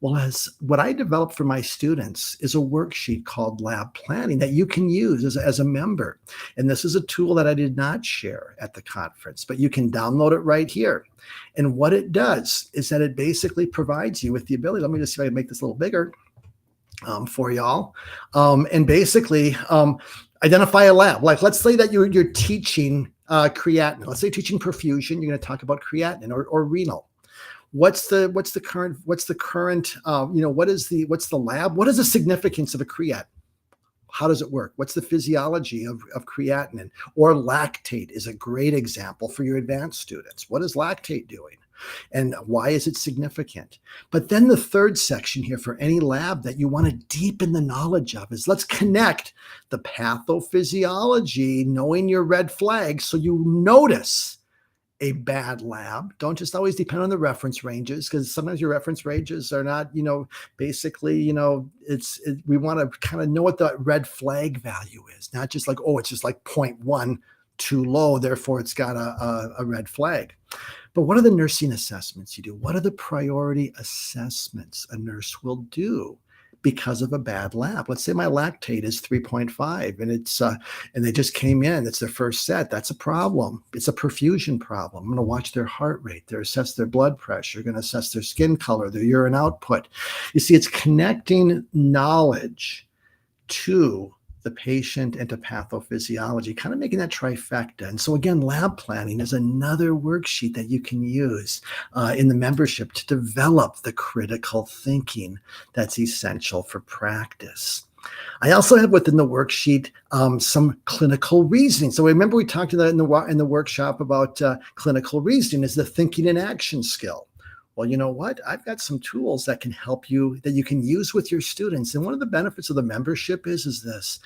Well, as what I developed for my students is a worksheet called Lab Planning that you can use as a member. And this is a tool that I did not share at the conference, but you can download it right here. And what it does is that it basically provides you with the ability, let me just see if I can make this a little bigger for y'all. And basically identify a lab. Like let's say that you're teaching creatinine. Let's say teaching perfusion, you're going to talk about creatinine or renal. what's the lab? What is the significance of a creat? How does it work? What's the physiology of creatinine? Or lactate is a great example for your advanced students. What is lactate doing? And why is it significant? But then the third section here for any lab that you want to deepen the knowledge of is let's connect the pathophysiology, knowing your red flags so you notice a bad lab. Don't just always depend on the reference ranges, because sometimes your reference ranges are not, basically, we want to kind of know what the red flag value is, not just like, oh, it's just like 0.1 too low, therefore it's got a red flag. But what are the nursing assessments you do? What are the priority assessments a nurse will do because of a bad lab? Let's say my lactate is 3.5 and they just came in. It's their first set. That's a problem. It's a perfusion problem. I'm going to watch their heart rate. They're assess their blood pressure. Going to assess their skin color, their urine output. You see, it's connecting knowledge to the patient and to pathophysiology, kind of making that trifecta. And so again, lab planning is another worksheet that you can use in the membership to develop the critical thinking that's essential for practice. I also have within the worksheet some clinical reasoning. So remember we talked about in the workshop about clinical reasoning is the thinking and action skill. Well, you know what? I've got some tools that can help you, that you can use with your students. And one of the benefits of the membership is this.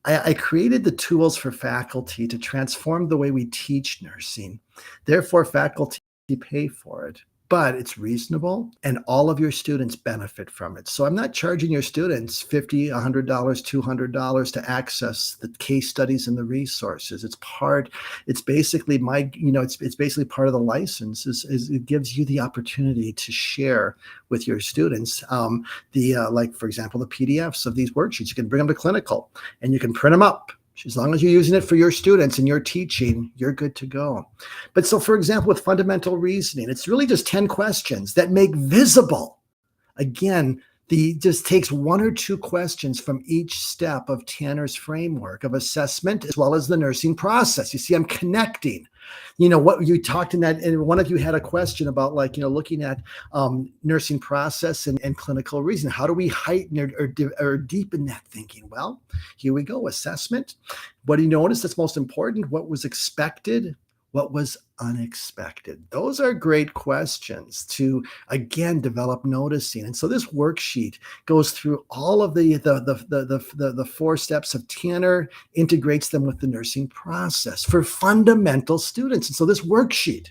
I created the tools for faculty to transform the way we teach nursing. Therefore, faculty pay for it. But it's reasonable and all of your students benefit from it. So I'm not charging your students $50, $100, $200 to access the case studies and the resources. It's basically it's basically part of the license is it gives you the opportunity to share with your students like, for example, the PDFs of these worksheets. You can bring them to clinical and you can print them up. As long as you're using it for your students and your teaching, you're good to go. But so, for example, with fundamental reasoning, it's really just 10 questions that make visible. Again, just takes 1 or 2 questions from each step of Tanner's framework of assessment as well as the nursing process. You see, I'm connecting. What you talked in that, and one of you had a question about looking at nursing process and clinical reason. How do we heighten or deepen that thinking? Well, here we go. Assessment. What do you notice that's most important? What was expected? What was unexpected? Those are great questions to, again, develop noticing. And so this worksheet goes through all of the 4 steps of Tanner, integrates them with the nursing process for fundamental students. And so this worksheet,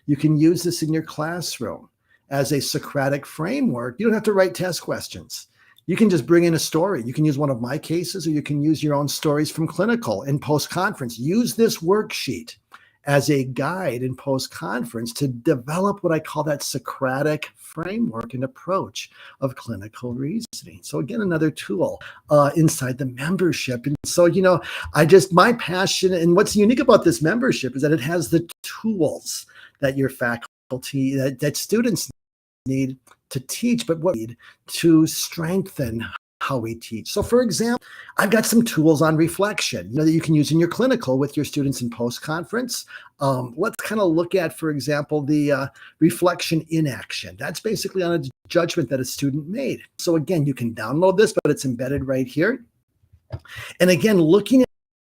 you can use this in your classroom as a Socratic framework. You don't have to write test questions. You can just bring in a story. You can use one of my cases, or you can use your own stories from clinical in post-conference. Use this worksheet as a guide in post-conference to develop what I call that Socratic framework and approach of clinical reasoning. So again, another tool inside the membership. And so, my passion and what's unique about this membership is that it has the tools that your faculty, that students need to teach, but what we need to strengthen how we teach. So for example, I've got some tools on reflection, that you can use in your clinical with your students in post-conference. Let's kind of look at, for example, the reflection in action. That's basically on a judgment that a student made. So again, you can download this, but it's embedded right here. And again, looking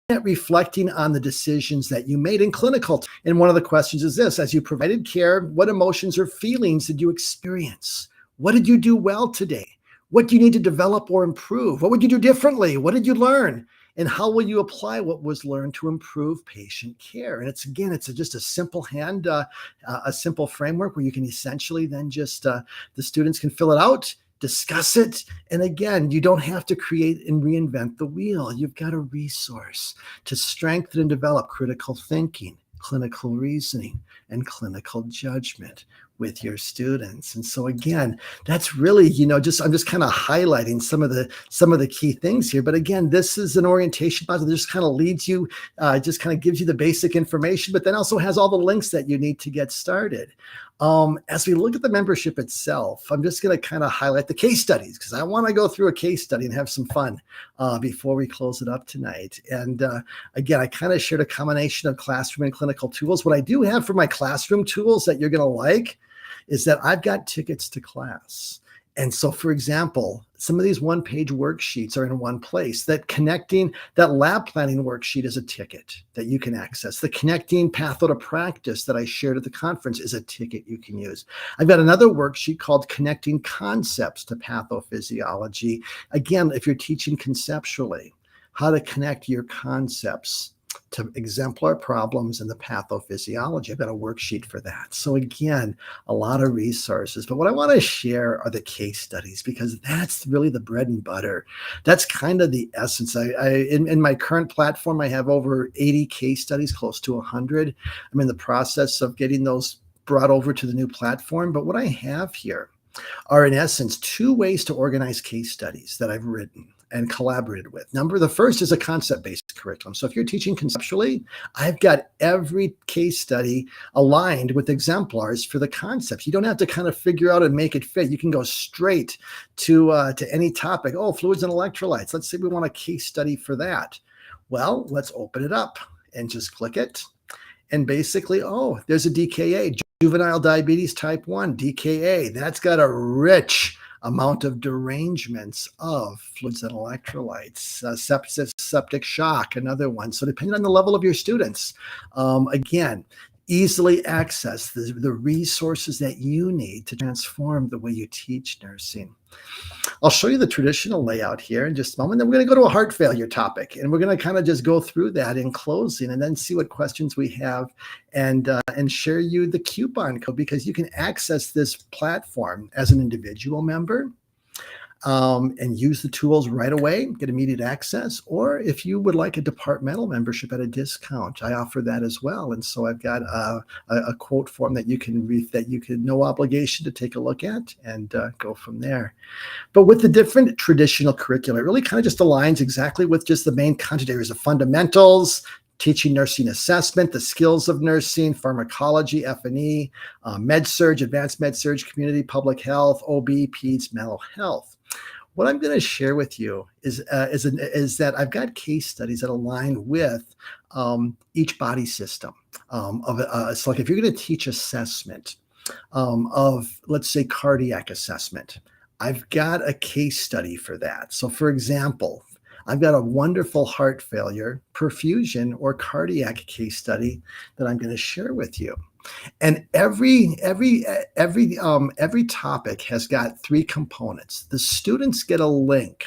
at reflecting on the decisions that you made in clinical. And one of the questions is this: as you provided care, what emotions or feelings did you experience? What did you do well today? What do you need to develop or improve? What would you do differently? What did you learn? And how will you apply what was learned to improve patient care? And it's just a simple a simple framework where you can essentially then just, the students can fill it out, discuss it. And again, you don't have to create and reinvent the wheel. You've got a resource to strengthen and develop critical thinking, clinical reasoning, and clinical judgment with your students. And so again, that's really, I'm just kind of highlighting some of the key things here. But again, this is an orientation module that just kind of leads you, just kind of gives you the basic information, but then also has all the links that you need to get started. As we look at the membership itself, I'm just going to kind of highlight the case studies because I want to go through a case study and have some fun before we close it up tonight. And again, I kind of shared a combination of classroom and clinical tools. What I do have for my classroom tools that you're going to like is that I've got tickets to class. And so, for example, some of these one-page worksheets are in one place. That lab planning worksheet is a ticket that you can access. The connecting patho to practice that I shared at the conference is a ticket you can use. I've got another worksheet called Connecting Concepts to Pathophysiology. Again, if you're teaching conceptually, how to connect your concepts to exemplar problems in the pathophysiology. I've got a worksheet for that. So again, a lot of resources. But what I want to share are the case studies because that's really the bread and butter. That's kind of the essence. In my current platform, I have over 80 case studies, close to 100. I'm in the process of getting those brought over to the new platform. But what I have here are in essence 2 ways to organize case studies that I've written and collaborated with. The first is a concept-based curriculum. So if you're teaching conceptually, I've got every case study aligned with exemplars for the concepts. You don't have to kind of figure out and make it fit. You can go straight to any topic. Oh, fluids and electrolytes. Let's say we want a case study for that. Well, let's open it up and just click it. And basically, oh, there's a DKA, juvenile diabetes type 1, DKA. That's got a rich amount of derangements of fluids and electrolytes, sepsis, septic shock, another one. So depending on the level of your students, again, easily access the resources that you need to transform the way you teach nursing. I'll show you the traditional layout here in just a moment. Then we're going to go to a heart failure topic, and we're going to kind of just go through that in closing and then see what questions we have and share you the coupon code because you can access this platform as an individual member and use the tools right away, get immediate access. Or if you would like a departmental membership at a discount, I offer that as well. And so I've got a quote form that you can read, no obligation to take a look at and go from there. But with the different traditional curricula, it really kind of just aligns exactly with just the main content areas of fundamentals, teaching nursing assessment, the skills of nursing, pharmacology, F&E, med-surg, advanced med-surg, community, public health, OB, peds, mental health. What I'm going to share with you is that I've got case studies that align with each body system. So like if you're going to teach assessment of, let's say, cardiac assessment, I've got a case study for that. So for example, I've got a wonderful heart failure, perfusion, or cardiac case study that I'm going to share with you. And every topic has got 3 components. The students get a link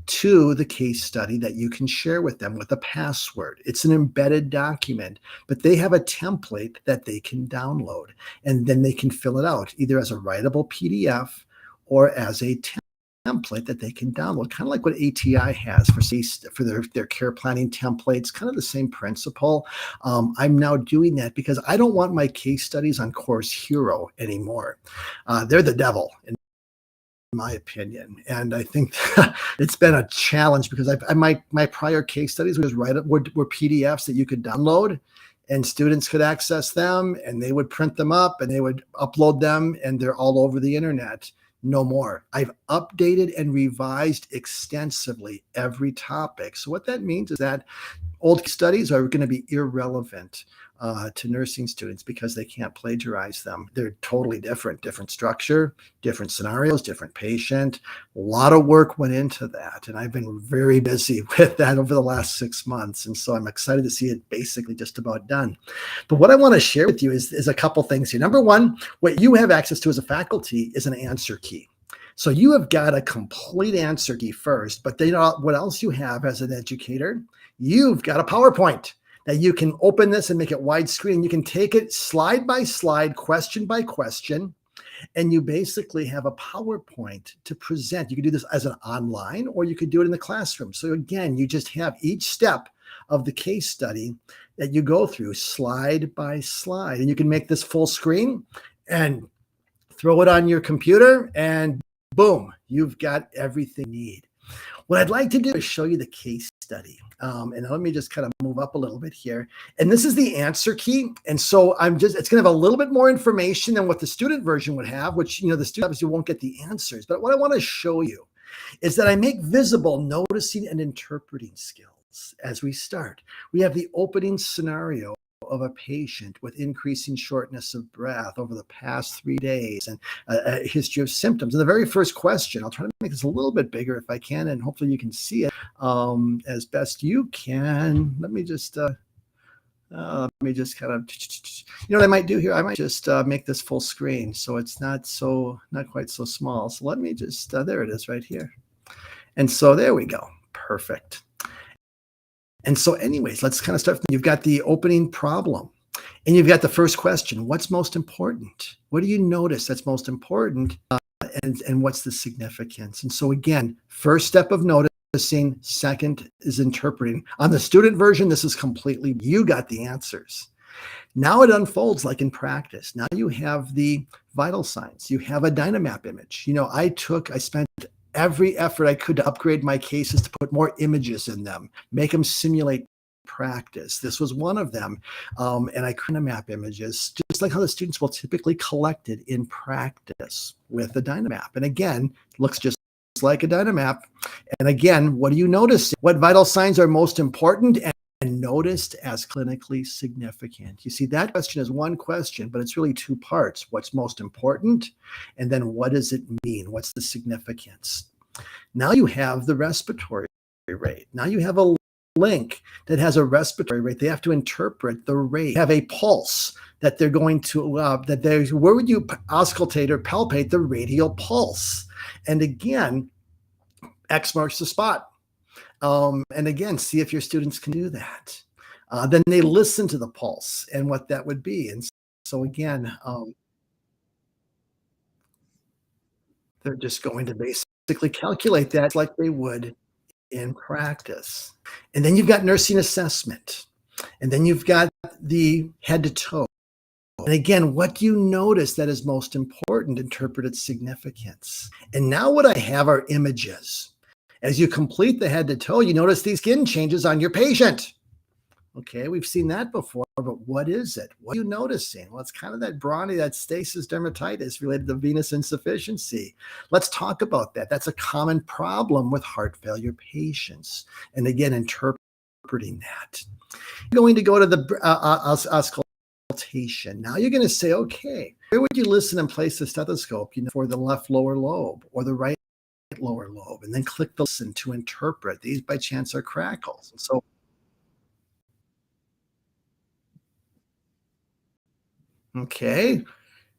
to the case study that you can share with them with a password. It's an embedded document, but they have a template that they can download, and then they can fill it out either as a writable PDF or as a template that they can download, kind of like what ATI has for their care planning templates, kind of the same principle. I'm now doing that because I don't want my case studies on Course Hero anymore. They're the devil, in my opinion. And I think it's been a challenge because my prior case studies were PDFs that you could download and students could access them and they would print them up and they would upload them and they're all over the internet. No more. I've updated and revised extensively every topic. So what that means is that old studies are going to be irrelevant to nursing students because they can't plagiarize them. They're totally different structure, different scenarios, different patient. A lot of work went into that. And I've been very busy with that over the last 6 months. And so I'm excited to see it basically just about done. But what I want to share with you is a couple things here. Number one, what you have access to as a faculty is an answer key. So you have got a complete answer key first, but then what else you have as an educator? You've got a PowerPoint that you can open this and make it widescreen. You can take it slide by slide, question by question, and you basically have a PowerPoint to present. You can do this as an online, or you could do it in the classroom. So again, you just have each step of the case study that you go through slide by slide, and you can make this full screen and throw it on your computer, and boom, you've got everything you need. What I'd like to do is show you the case study. And let me just kind of move up a little bit here. And this is the answer key. And so it's going to have a little bit more information than what the student version would have, which, the student obviously won't get the answers. But what I want to show you is that I make visible noticing and interpreting skills as we start. We have the opening scenario of a patient with increasing shortness of breath over the past 3 days and a history of symptoms. And the very first question, I'll try to make this a little bit bigger if I can, and hopefully you can see it as best you can. Let me just kind of, what I might do here, I might just make this full screen so it's not quite so small. So let me just, there it is right here. And so there we go. Perfect. And so anyways, let's kind of start. You've got the opening problem and you've got the first question. What's most important? What do you notice that's most important? And what's the significance? And so again, first step of noticing, second is interpreting. On the student version, this is completely, you got the answers. Now it unfolds like in practice. Now you have the vital signs. You have a Dynamap image. I spent every effort I could to upgrade my cases to put more images in them, make them simulate practice. This was one of them. And I couldn't map images, just like how the students will typically collect it in practice with the Dynamap. And again, looks just like a Dynamap. And again, what do you notice? What vital signs are most important and noticed as clinically significant? You see, that question is one question, but it's really two parts. What's most important? And then what does it mean? What's the significance? Now you have the respiratory rate. Now you have a link that has a respiratory rate. They have to interpret the rate. Have a pulse that they're going to, where would you auscultate or palpate the radial pulse? And again, X marks the spot. And again, see if your students can do that. Then they listen to the pulse and what that would be. And so again, they're just going to basically calculate that like they would in practice. And then you've got nursing assessment. And then you've got the head to toe. And again, what do you notice that is most important? Interpret its significance. And now what I have are images. As you complete the head to toe, you notice these skin changes on your patient. Okay, we've seen that before, but what is it? What are you noticing? Well, it's kind of that brawny, that stasis dermatitis related to venous insufficiency. Let's talk about that. That's a common problem with heart failure patients. And again, interpreting that. You're going to go to the auscultation. Now you're going to say, okay, where would you listen and place the stethoscope, for the left lower lobe or the right lower lobe, and then click the listen to interpret. These by chance are crackles. And so, okay.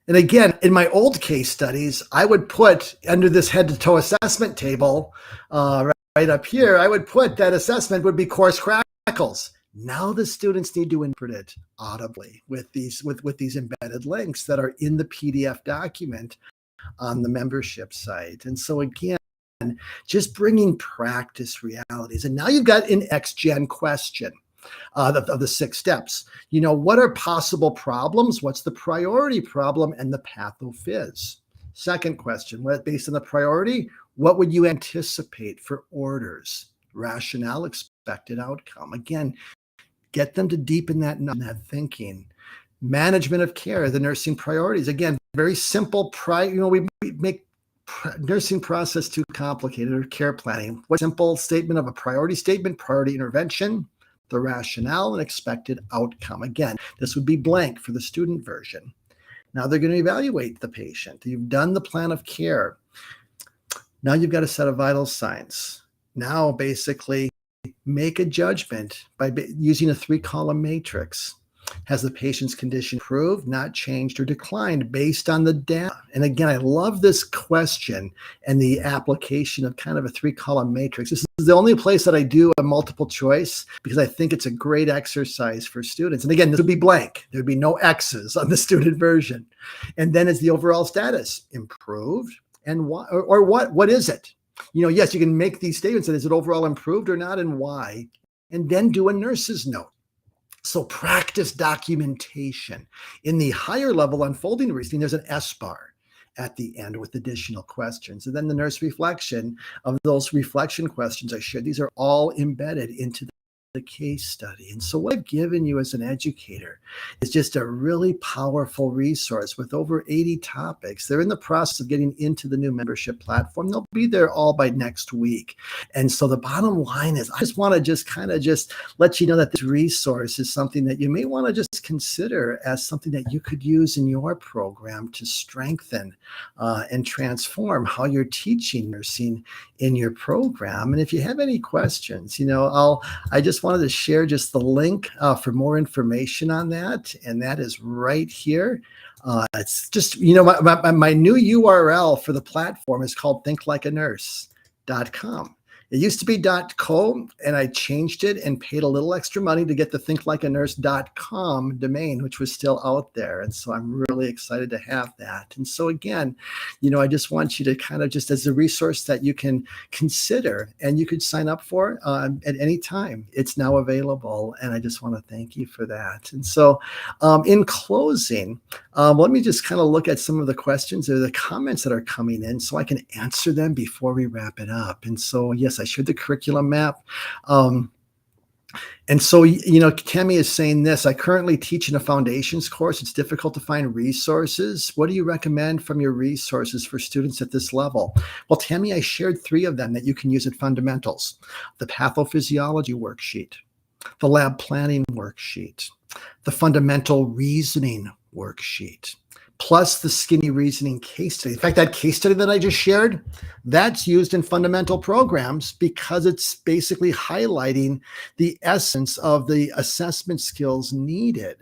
And again, in my old case studies, I would put under this head to toe assessment table, right up here, I would put that assessment would be coarse crackles. Now the students need to interpret it audibly with these embedded links that are in the PDF document on the membership site. And so again, just bringing practice realities. And now you've got an XGen question of the 6 steps. What are possible problems? What's the priority problem and the pathophys? Second question, based on the priority, what would you anticipate for orders? Rationale, expected outcome. Again, get them to deepen that thinking. Management of care, the nursing priorities. Again, very simple. We make nursing process too complicated, or care planning. What simple statement of a priority statement, priority intervention, the rationale and expected outcome. Again, this would be blank for the student version. Now they're going to evaluate the patient. You've done the plan of care. Now you've got a set of vital signs. Now basically make a judgment by using a 3-column matrix. Has the patient's condition improved, not changed, or declined based on the data? And again, I love this question and the application of kind of a 3-column matrix. This is the only place that I do a multiple choice because I think it's a great exercise for students. And again, this would be blank. There'd be no X's on the student version. And then is the overall status improved? And why, or what is it? Yes, you can make these statements and is it overall improved or not and why? And then do a nurse's note. So practice documentation. In the higher level unfolding reasoning, there's an S bar at the end with additional questions. And then the nurse reflection of those reflection questions I shared, these are all embedded into the case study. And so what I've given you as an educator is just a really powerful resource with over 80 topics. They're in the process of getting into the new membership platform. They'll be there all by next week. And so the bottom line is I just want to just kind of just let you know that this resource is something that you may want to just consider as something that you could use in your program to strengthen and transform how you're teaching nursing in your program. And if you have any questions, I just wanted to share just the link for more information on that. And that is right here. It's just, my new URL for the platform is called thinklikeanurse.com. It used to be .co, and I changed it and paid a little extra money to get the thinklikeanurse.com domain, which was still out there. And so I'm really excited to have that. And so again, I just want you to kind of just as a resource that you can consider and you could sign up for at any time. It's now available, and I just want to thank you for that. And so in closing, let me just kind of look at some of the questions or the comments that are coming in so I can answer them before we wrap it up. And so, yes, I shared the curriculum map. And so, Kemi is saying this, I currently teach in a foundations course. It's difficult to find resources. What do you recommend from your resources for students at this level? Well, Tammy, I shared 3 of them that you can use at fundamentals: the pathophysiology worksheet, the lab planning worksheet, the fundamental reasoning worksheet, plus the skinny reasoning case study. In fact, that case study that I just shared, that's used in fundamental programs because it's basically highlighting the essence of the assessment skills needed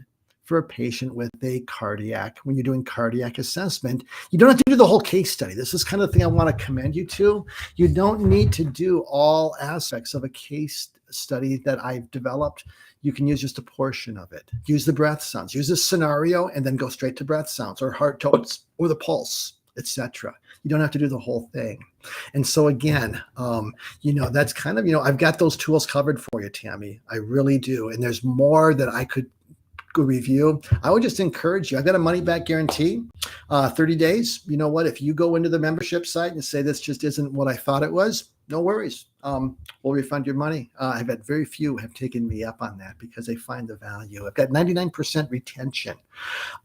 for a patient with a cardiac. When you're doing cardiac assessment, you don't have to do the whole case study. This is kind of the thing I want to commend you to. You don't need to do all aspects of a case study that I've developed. You can use just a portion of it. Use the breath sounds, use a scenario, and then go straight to breath sounds or heart tones or the pulse, etc. You don't have to do the whole thing. And so again, that's kind of, I've got those tools covered for you, Tammy. I really do. And there's more that I could go review. I would just encourage you. I've got a money back guarantee, 30 days. You know what? If you go into the membership site and say this just isn't what I thought it was, no worries. We'll refund your money. I've had very few have taken me up on that because they find the value. I've got 99% retention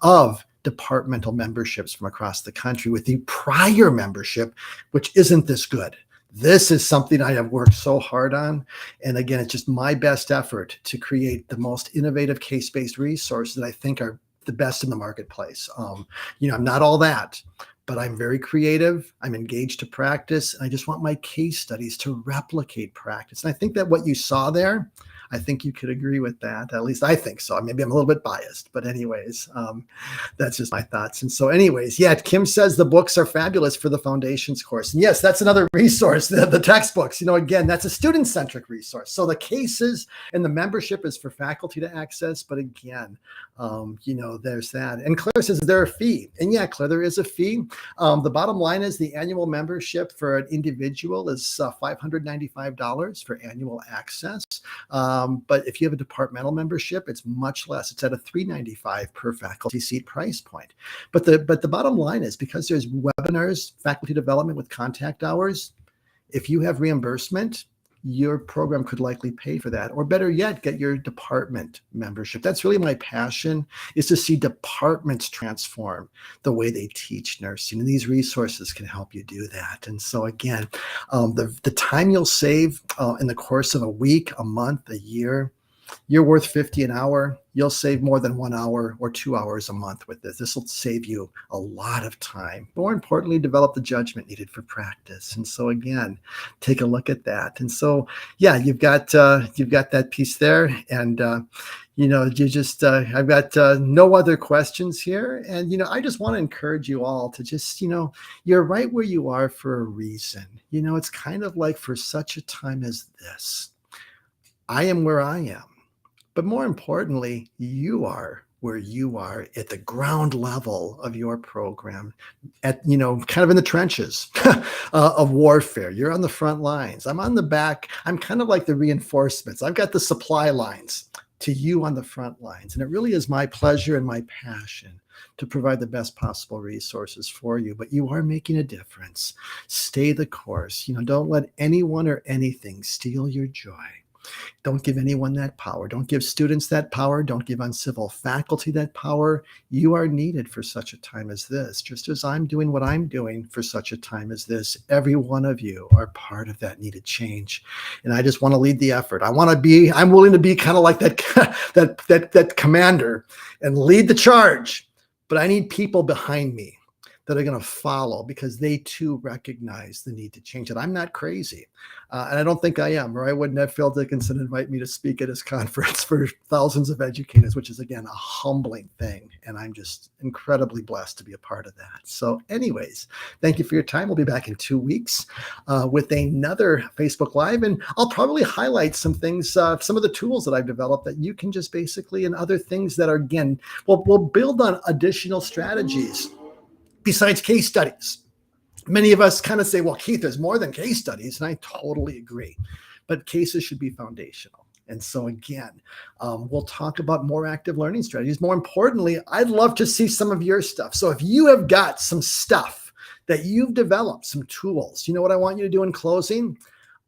of departmental memberships from across the country with the prior membership, which isn't this good. This is something I have worked so hard on. And again, it's just my best effort to create the most innovative case-based resources that I think are the best in the marketplace. I'm not all that, but I'm very creative. I'm engaged to practice. And I just want my case studies to replicate practice. And I think that what you saw there, I think you could agree with that. At least I think so. Maybe I'm a little bit biased, but anyways, that's just my thoughts. And so anyways, yeah, Kim says the books are fabulous for the foundations course. And yes, that's another resource, the textbooks, again, that's a student-centric resource. So the cases and the membership is for faculty to access. But again, there's that. And Claire says, is there a fee? And yeah, Claire, there is a fee. The bottom line is the annual membership for an individual is $595 for annual access. But if you have a departmental membership, it's much less. It's at a $395 per faculty seat price point. But the bottom line is because there's webinars, faculty development with contact hours, if you have reimbursement, your program could likely pay for that. Or better yet, get your department membership. That's really my passion, is to see departments transform the way they teach nursing. And these resources can help you do that. And so again, the time you'll save in the course of a week, a month, a year, you're worth $50 an hour. You'll save more than 1 hour or 2 hours a month with this. This will save you a lot of time. More importantly, develop the judgment needed for practice. And so again, take a look at that. And so, yeah, you've got that piece there. And I've got no other questions here. And I just want to encourage you all to just you're right where you are for a reason. It's kind of like for such a time as this. I am where I am. But more importantly, you are where you are at the ground level of your program, at kind of in the trenches of warfare. You're on the front lines. I'm on the back. I'm kind of like the reinforcements. I've got the supply lines to you on the front lines. And it really is my pleasure and my passion to provide the best possible resources for you. But you are making a difference. Stay the course. Don't let anyone or anything steal your joy. Don't give anyone that power. Don't give students that power. Don't give uncivil faculty that power. You are needed for such a time as this. Just as I'm doing what I'm doing for such a time as this, every one of you are part of that needed change. And I just want to lead the effort. I'm willing to be kind of like that, that commander and lead the charge. But I need people behind me that are going to follow because they too recognize the need to change it. I'm not crazy. And I don't think I am, or I wouldn't have Phil Dickinson invite me to speak at his conference for thousands of educators, which is, again, a humbling thing. And I'm just incredibly blessed to be a part of that. So anyways, thank you for your time. We'll be back in 2 weeks with another Facebook Live. And I'll probably highlight some things, some of the tools that I've developed that you can just basically, and other things that are, again, we'll build on additional strategies besides case studies. Many of us kind of say, well, Keith, there's more than case studies. And I totally agree. But cases should be foundational. And so, again, we'll talk about more active learning strategies. More importantly, I'd love to see some of your stuff. So if you have got some stuff that you've developed, some tools, you know what I want you to do in closing?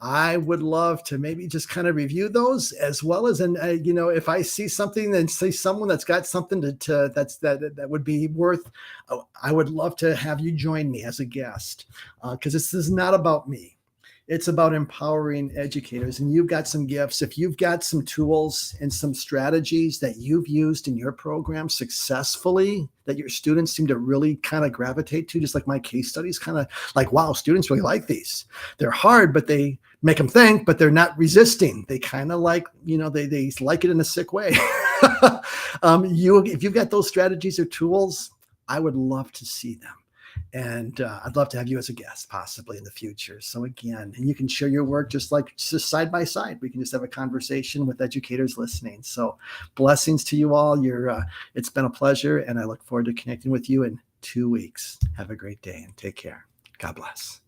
I would love to maybe just kind of review those, as well as, and if I see something and see someone that's got something that would be worth, I would love to have you join me as a guest, because this is not about me. It's about empowering educators, and you've got some gifts. If you've got some tools and some strategies that you've used in your program successfully, that your students seem to really kind of gravitate to, just like my case studies, kind of like, wow, students really like these. They're hard, but they make them think, but they're not resisting. They kind of like, they like it in a sick way. If you've got those strategies or tools, I would love to see them. And I'd love to have you as a guest possibly in the future. So again, and you can share your work just side by side. We can just have a conversation with educators listening. So blessings to you all. It's been a pleasure, and I look forward to connecting with you in 2 weeks. Have a great day and take care. God bless.